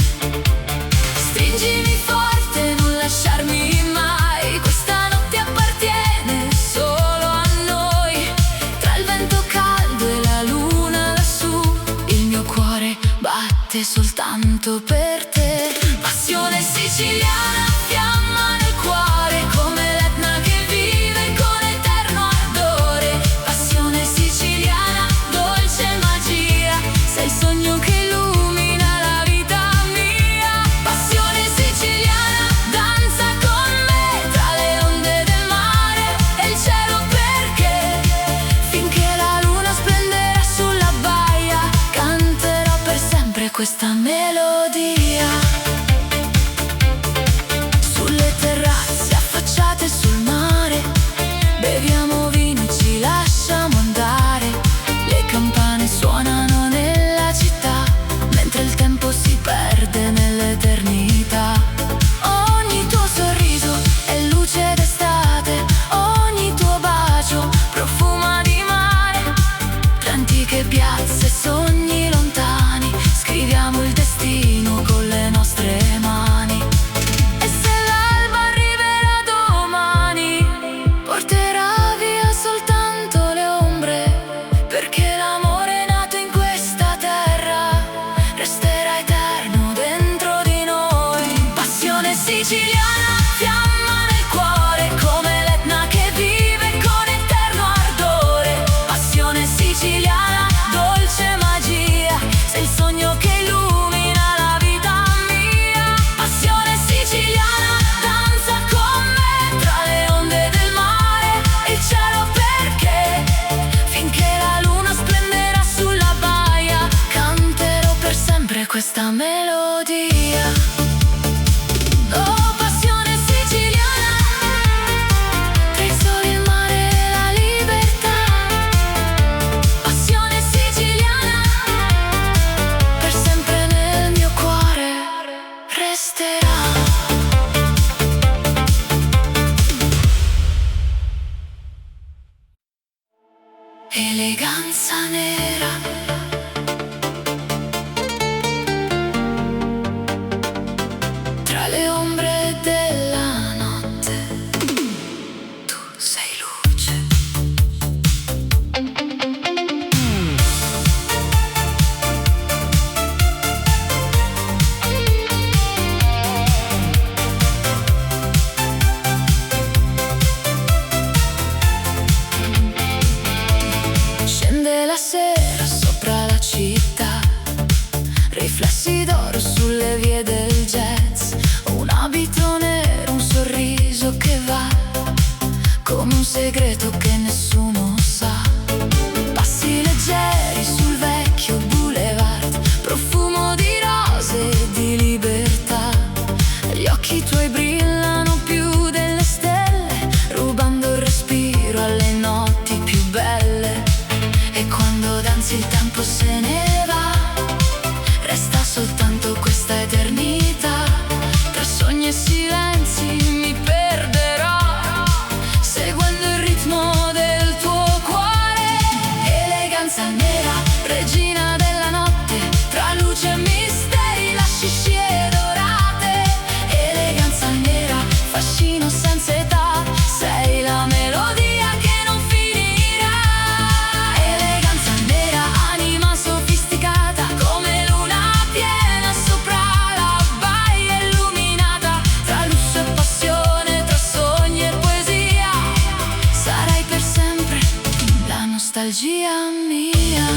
Speaker 1: Stringimi forte, non lasciarmi mai, questa notte appartiene solo a noi. Tra il vento caldo e la luna lassù, il mio cuore batte soltanto per te. Passione siciliana, fiamma nel cuore, come l'Etna che vive con eterno ardore. Passione siciliana, dolce magia, sei il sogno che illumina la vita mia. Passione siciliana, danza con me tra le onde del mare e il cielo, perché finché la luna splenderà sulla baia canterò per sempre questa melodia. Sulle terrazze affacciate sul mare beviamo vino e ci lasciamo andare. Le campane suonano nella città mentre il tempo si perde nell'eternità. Ogni tuo sorriso è luce d'estate, ogni tuo bacio profuma di mare. Tra antiche piazze e sogni lontani scriviamo il destino con le nostre mani. E se l'alba arriverà domani, porterà via soltanto le ombre, perché l'amore nato in questa terra resterà eterno dentro di noi. Passione siciliana, fiamma nel cuore, come l'Etna che vive con eterno ardore. Passione siciliana, dolce magia, sei il sogno che illumina la vita mia. Passione siciliana, danza con me tra le onde del mare e il cielo, perché finché la luna splenderà sulla baia canterò per sempre questa melodia. Oh, passione siciliana, tra il sole, il mare e la libertà. Passione siciliana, per sempre nel mio cuore resterà. Eleganza nera, tra le ombre della notte, tu sei luce. Scende la sera sopra la città, riflessi d'oro sulle vie del jazz, un abito nero, un sorriso che va come un segreto che nessuno sa. Passi leggeri sul vecchio boulevard, profumo di rose e di libertà. Gli occhi tuoi brillano più delle stelle, rubando il respiro alle notti più belle. E quando danzi il tempo se ne va, resta soltanto questa eternità. Tra sogni e silenzi mi perderò, seguendo il ritmo del tuo cuore. Eleganza nera, regina della notte, tra luce e misteri, lasci scie dorate. Eleganza nera, fascino senza età, sei la melodia che non finirà. Eleganza nera, anima sofisticata, come luna piena sopra la baia illuminata. Tra lusso e passione, tra sogni e poesia, sarai per sempre la nostalgia mia.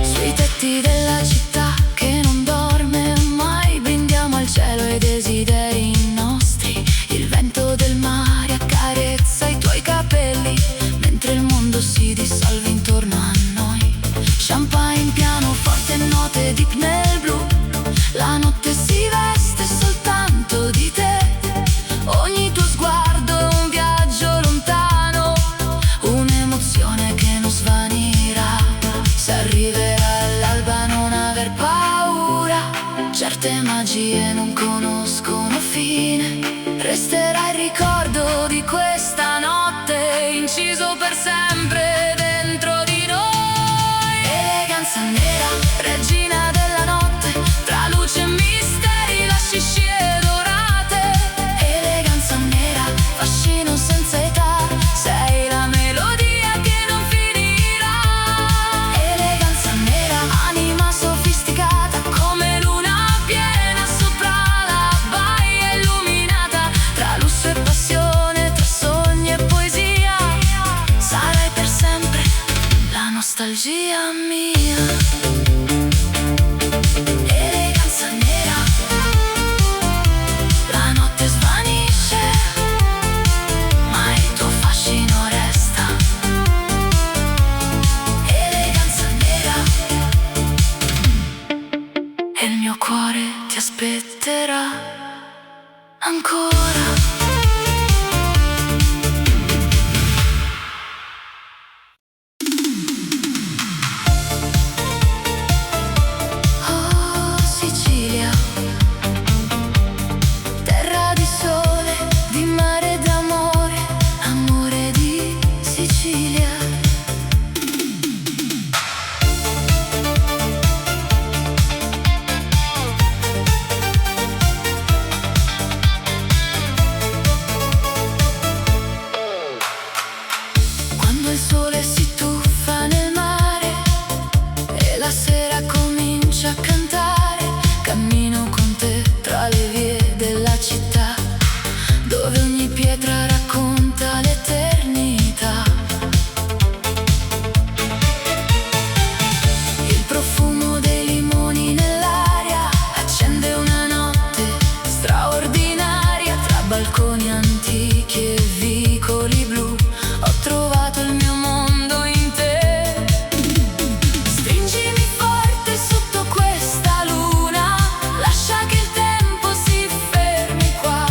Speaker 1: Sui tetti della città che non dorme mai, brindiamo al cielo e desideri nostri. Il vento del mare accarezza i tuoi capelli, mentre il mondo si dissolve intorno a noi. Champagne, pianoforte, no certe magie non conoscono fine. Resterà il ricordo di questa notte, inciso per sempre dentro di noi. Eleganza nera, regina della notte, tra luce e misteri, lasci scie dorate. Eleganza nera, fascino senza età, sei la melodia che non finirà. Eleganza nera, anima sofisticata, come luna piena sopra la baia illuminata. Tra lusso e passione, tra sogni e poesia, sarai per sempre la nostalgia mia. Eleganza nera, la notte svanisce, ma il tuo fascino resta. Eleganza nera, e il mio cuore ti aspetterà ancora. Oh Sicilia, terra di sole, di mare e d'amore, amore di Sicilia. Quando il sole si tuffa nel mare e la sera comincia a cantare, cammino con te tra le vie della città, dove ogni pietra racconta l'eternità. Il profumo dei limoni nell'aria accende una notte straordinaria. Tra balconi antichi e vicoli blu ho trovato il mio mondo in te. Stringimi forte sotto questa luna, lascia che il tempo si fermi qua.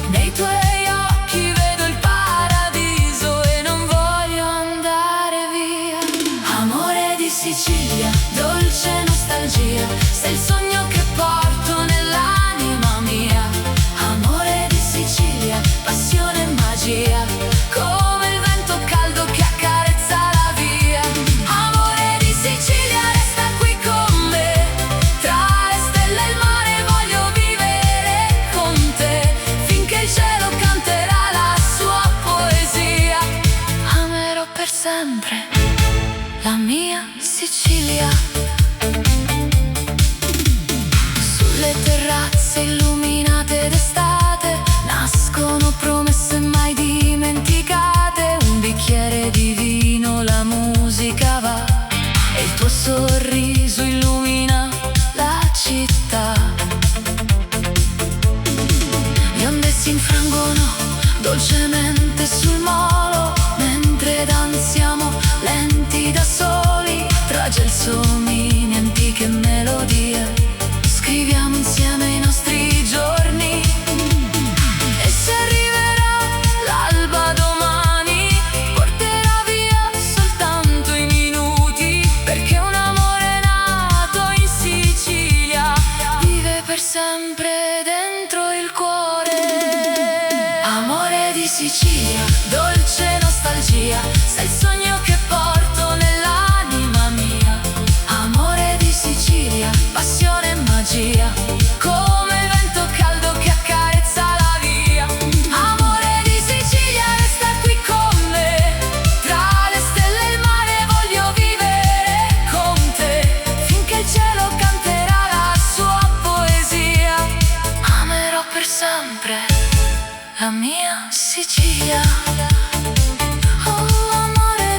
Speaker 1: Nei tuoi occhi vedo il paradiso e non voglio andare via. Amore di Sicilia, dolce nostalgia, sei il sogno che porto nell'anima mia. Amore di Sicilia, passione e magia, come il vento caldo che accarezza la via. Amore di Sicilia, resta qui con me, tra le stelle e il mare voglio vivere con te, finché il cielo canterà la sua poesia. Amerò per sempre la mia Sicilia. Sulle terrazze illuminate d'estate nascono promesse mai dimenticate. Un bicchiere di vino, la musica va e il tuo sorriso illumina la città. Le onde si infrangono dolcemente sul molo, mentre danziamo lenti da soli, tra gelsomini, antiche melodie. Scriviamo insieme i nostri giorni, e se arriverà l'alba domani porterà via soltanto i minuti, perché un amore nato in Sicilia vive per sempre dentro il cuore. Amore di Sicilia, dolce nostalgia, sei il sogno che porto nell'anima mia. Amore di Sicilia, passione e magia, come il vento caldo che accarezza la via. Amore di Sicilia, resta qui con me, tra le stelle e il mare voglio vivere con te, finché il cielo canterà la sua poesia. Amerò per sempre la mia Sicilia. Oh amore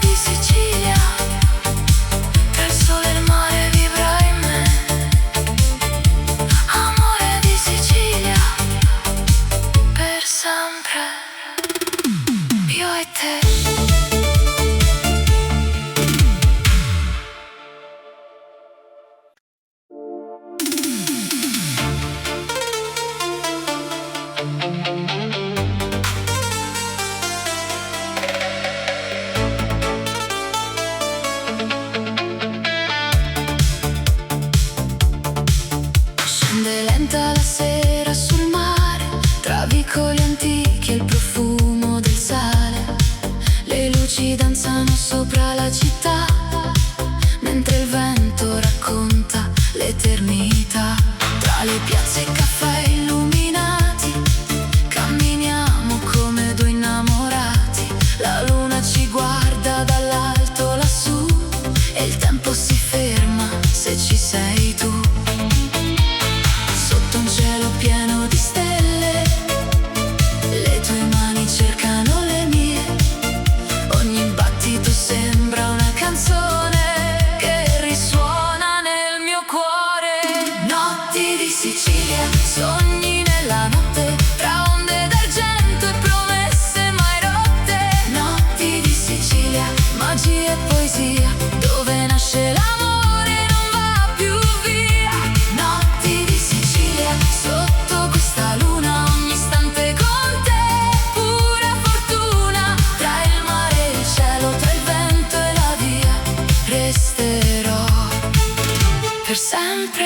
Speaker 1: per sempre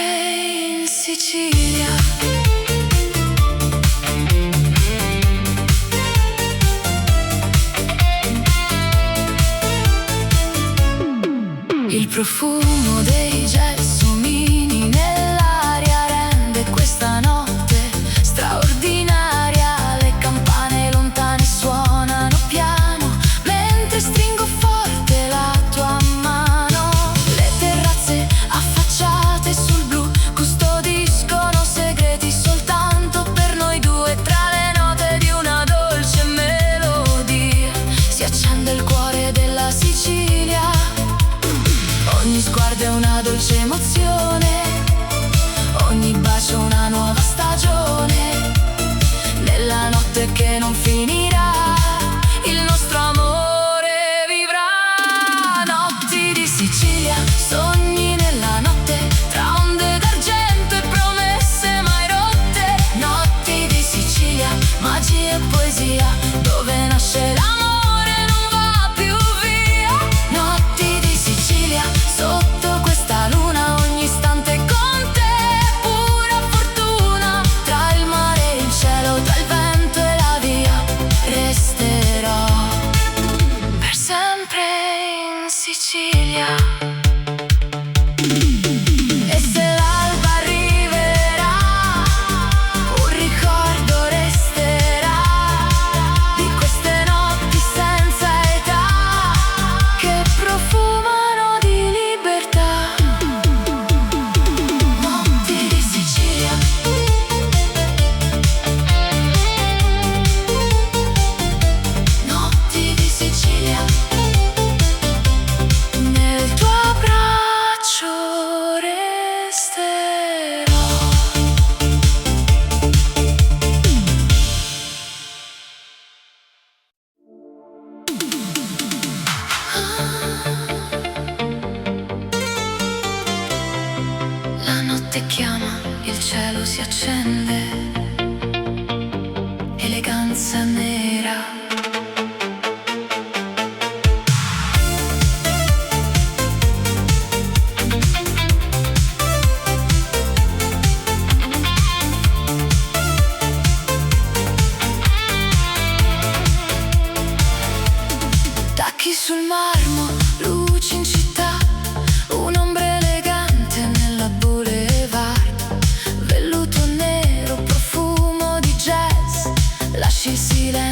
Speaker 1: in Sicilia. Il profumo dei gelsomini nell'aria rende questa notte straordinaria. Le campane lontane suonano piano mentre stringo forte la tua mano. Le terrazze affacciate sul blu custodiscono segreti soltanto per noi due. Tra le note di una dolce melodia si accende il cuore della Sicilia. Ogni sguardo è una dolce emozione, ogni bacio una nuova stagione. Nella notte che non finirà, il nostro amore vivrà. Notti di Sicilia, sogni nella notte, tra onde d'argento e promesse mai rotte. Notti di Sicilia, magia e poesia, dove nasce l'amore non va più via. Notti di Sicilia, sotto questa luna ogni istante con te, pura fortuna. Tra il mare e il cielo, tra il vento e la via, resterò per sempre in Sicilia. E se l'alba arriverà, un ricordo resterà di queste notti senza età che profumano di libertà. Notti di Sicilia. Notti di Sicilia. Nel tuo abbraccio resterò. La notte chiama, il cielo si accende, eleganza nera. Tacchi sul marmo, luci in città, un'ombra elegante nella boulevard. Velluto nero, profumo di jazz, lasci il silenzio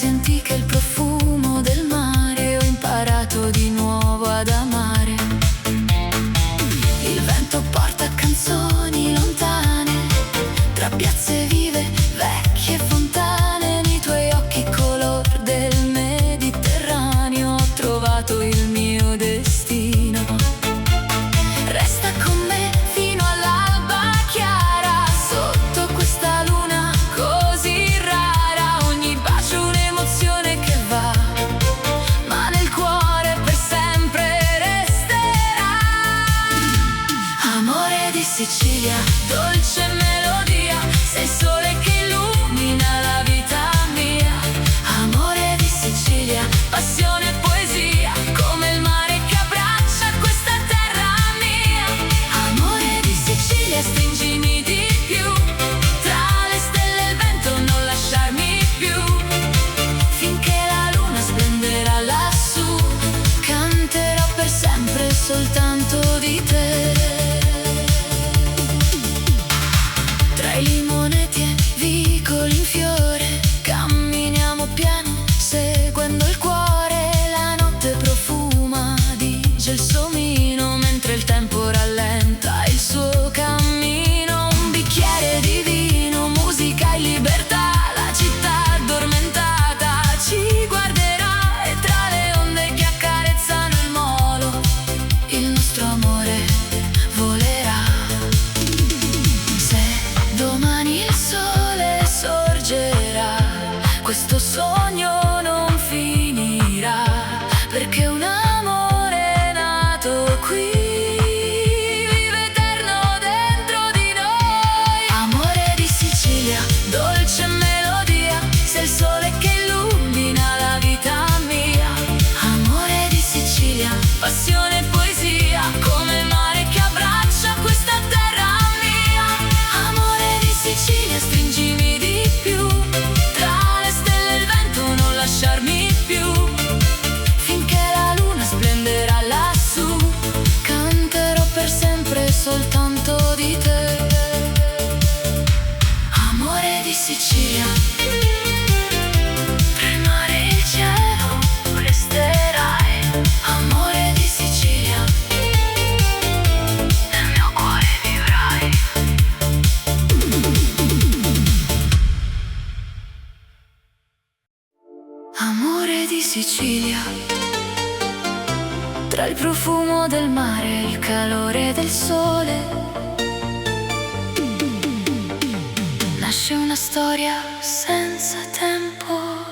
Speaker 1: case antiche, il profumo del mare, ho imparato di nuovo ad amare. Il vento porta canzoni lontane, tra piazze vive, vecchie fontane, nei tuoi occhi color del Mediterraneo ho trovato il mio destino. Resta con me fino all'alba chiara, sotto questa luna così rara, ogni bacio un'emozione che va, ma nel cuore per sempre resterà. Amore di Sicilia, dolce melodia, sei il sole che illumina la vita mia. Amore di Sicilia, passione e poesia, come il mare che abbraccia questa terra mia. Amore di Sicilia, stringimi di più, tra le stelle e il vento non lasciarmi più, finché la luna splenderà lassù, canterò per sempre soltanto di te. Tra i limoneti e vicoli in fiore, camminiamo piano, seguendo il cuore. La notte profuma di gelsomino, mentre il tempo rallenta il suo cammino. Un bicchiere di vino, musica e libertà, la città addormentata ci guarderà, e tra le onde che accarezzano il molo, il nostro amore volerà. Se domani il sole sorgerà, questo sogno non finirà, perché un amore è nato qui, vive eterno dentro di noi. Amore di Sicilia, dolce melodia, sei il sole che illumina la vita mia. Amore di Sicilia, passione e poesia, come il mare che abbraccia questa terra mia. Amore di Sicilia, stringimi di più, tra le stelle e il vento non lasciarmi più, finché la luna splenderà lassù, canterò per sempre soltanto di te. Amore di Sicilia, tra il mare e il cielo resterai. Amore di Sicilia, nel mio cuore vivrai. Amore di Sicilia, tra il profumo del mare e il calore del sole, nasce una storia senza tempo.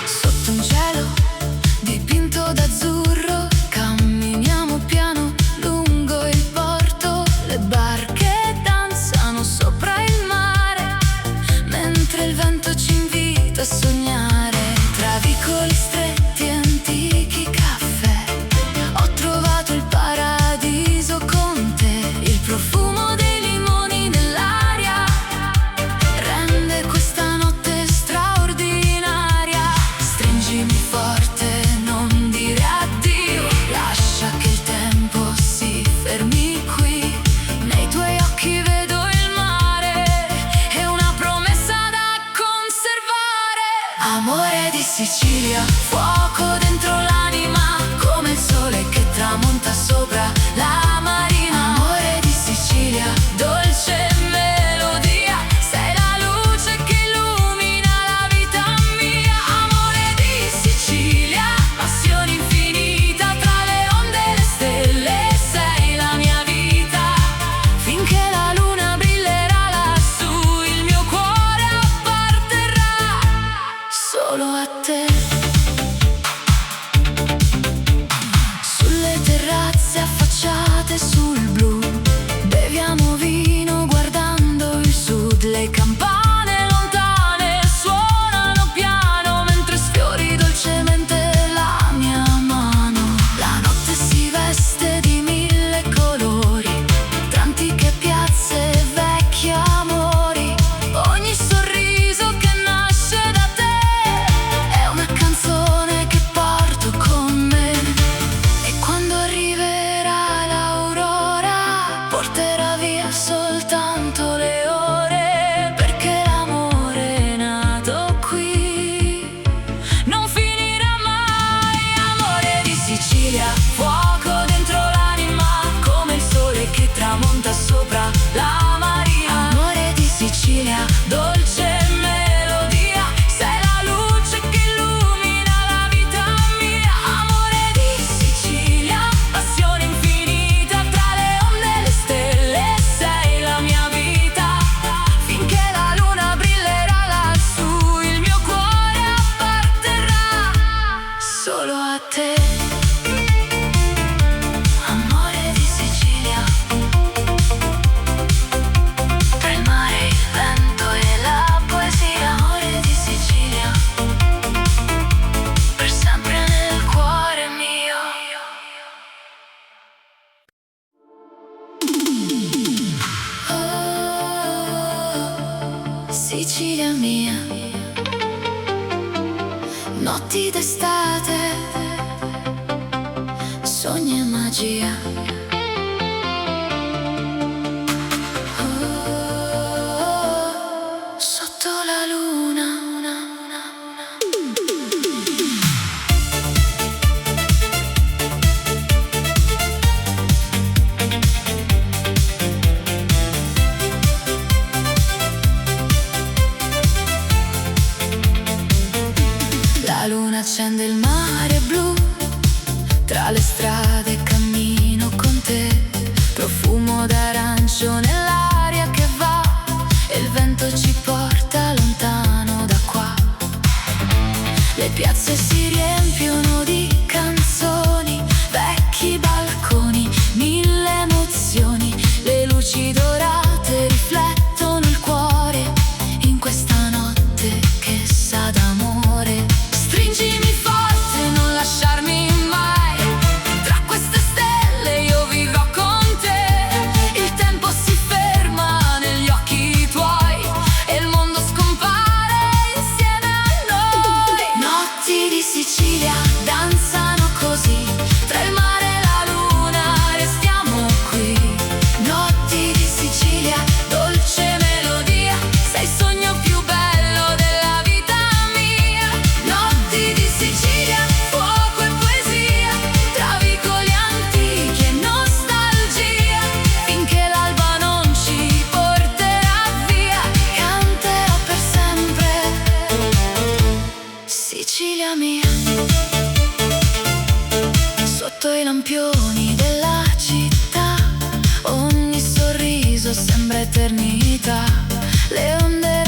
Speaker 1: Sotto un cielo dipinto d'azzurro, camminiamo piano lungo il porto, le barche danzano sopra il mare, mentre il vento ci invita a sognare. Tra vicoli stretti e antichi caffè, ho trovato il paradiso con te. Il profumo dei limoni nell'aria rende questa notte straordinaria. Stringimi forte, non dire addio, lascia che il tempo si fermi qui. Nei tuoi occhi vedo il mare e una promessa da conservare. Amore di Sicilia, fuoco dentro l'anima, come il sole che tramonta sopra la marina. Amore di Sicilia, dolce melodia, sei la luce che illumina la vita mia. Amore di Sicilia, passione infinita, tra le onde e le stelle, sei la mia vita, finché la luna brillerà lassù, il mio cuore apparterrà solo a te. Sulle terrazze affacciate sul blu, beviamo vino guardando il sud. Le campane lontane suonano piano, mentre sfiori dolcemente la mia mano. La notte si veste di mille colori, tra antiche piazze e vecchi amori. Ogni sorriso che nasce da te Sicilia, dolce melodia, sei la luce che illumina la vita mia. Amore di Sicilia, passione infinita, tra le onde e le stelle, sei la mia vita. Finché la luna brillerà lassù, il mio cuore apparterrà solo a te. Amore di Sicilia, tra il mare, il vento e la poesia. Amore di Sicilia, per sempre nel cuore mio. Oh, Sicilia mia, notti d'estate, sogni e magia. Oh, sotto la luna. La luna accende il mare blu, tra le strade cammino con te, profumo d'arancio nell'aria che va, e il vento ci porta lontano da qua. Le piazze si riempiono di canzoni, vecchi balconi, mille emozioni, le luci dorate riflettono il cuore in questa notte che sa d'amore. Stringimi forte, non lasciarmi mai, tra queste stelle io vivrò con te. Il tempo si ferma negli occhi tuoi e il mondo scompare insieme a noi. Notti di Sicilia danzano così, tra il mare e la luna restiamo qui. Notti di Sicilia, dolce melodia, sei il sogno più bello della vita mia. Notti di Sicilia, fuoco e poesia, tra vicoli antichi e nostalgia. Finché l'alba non ci porterà via, canterò per sempre Sicilia mia. Sotto i lampioni della città, ogni sorriso sembra eternità. Le onde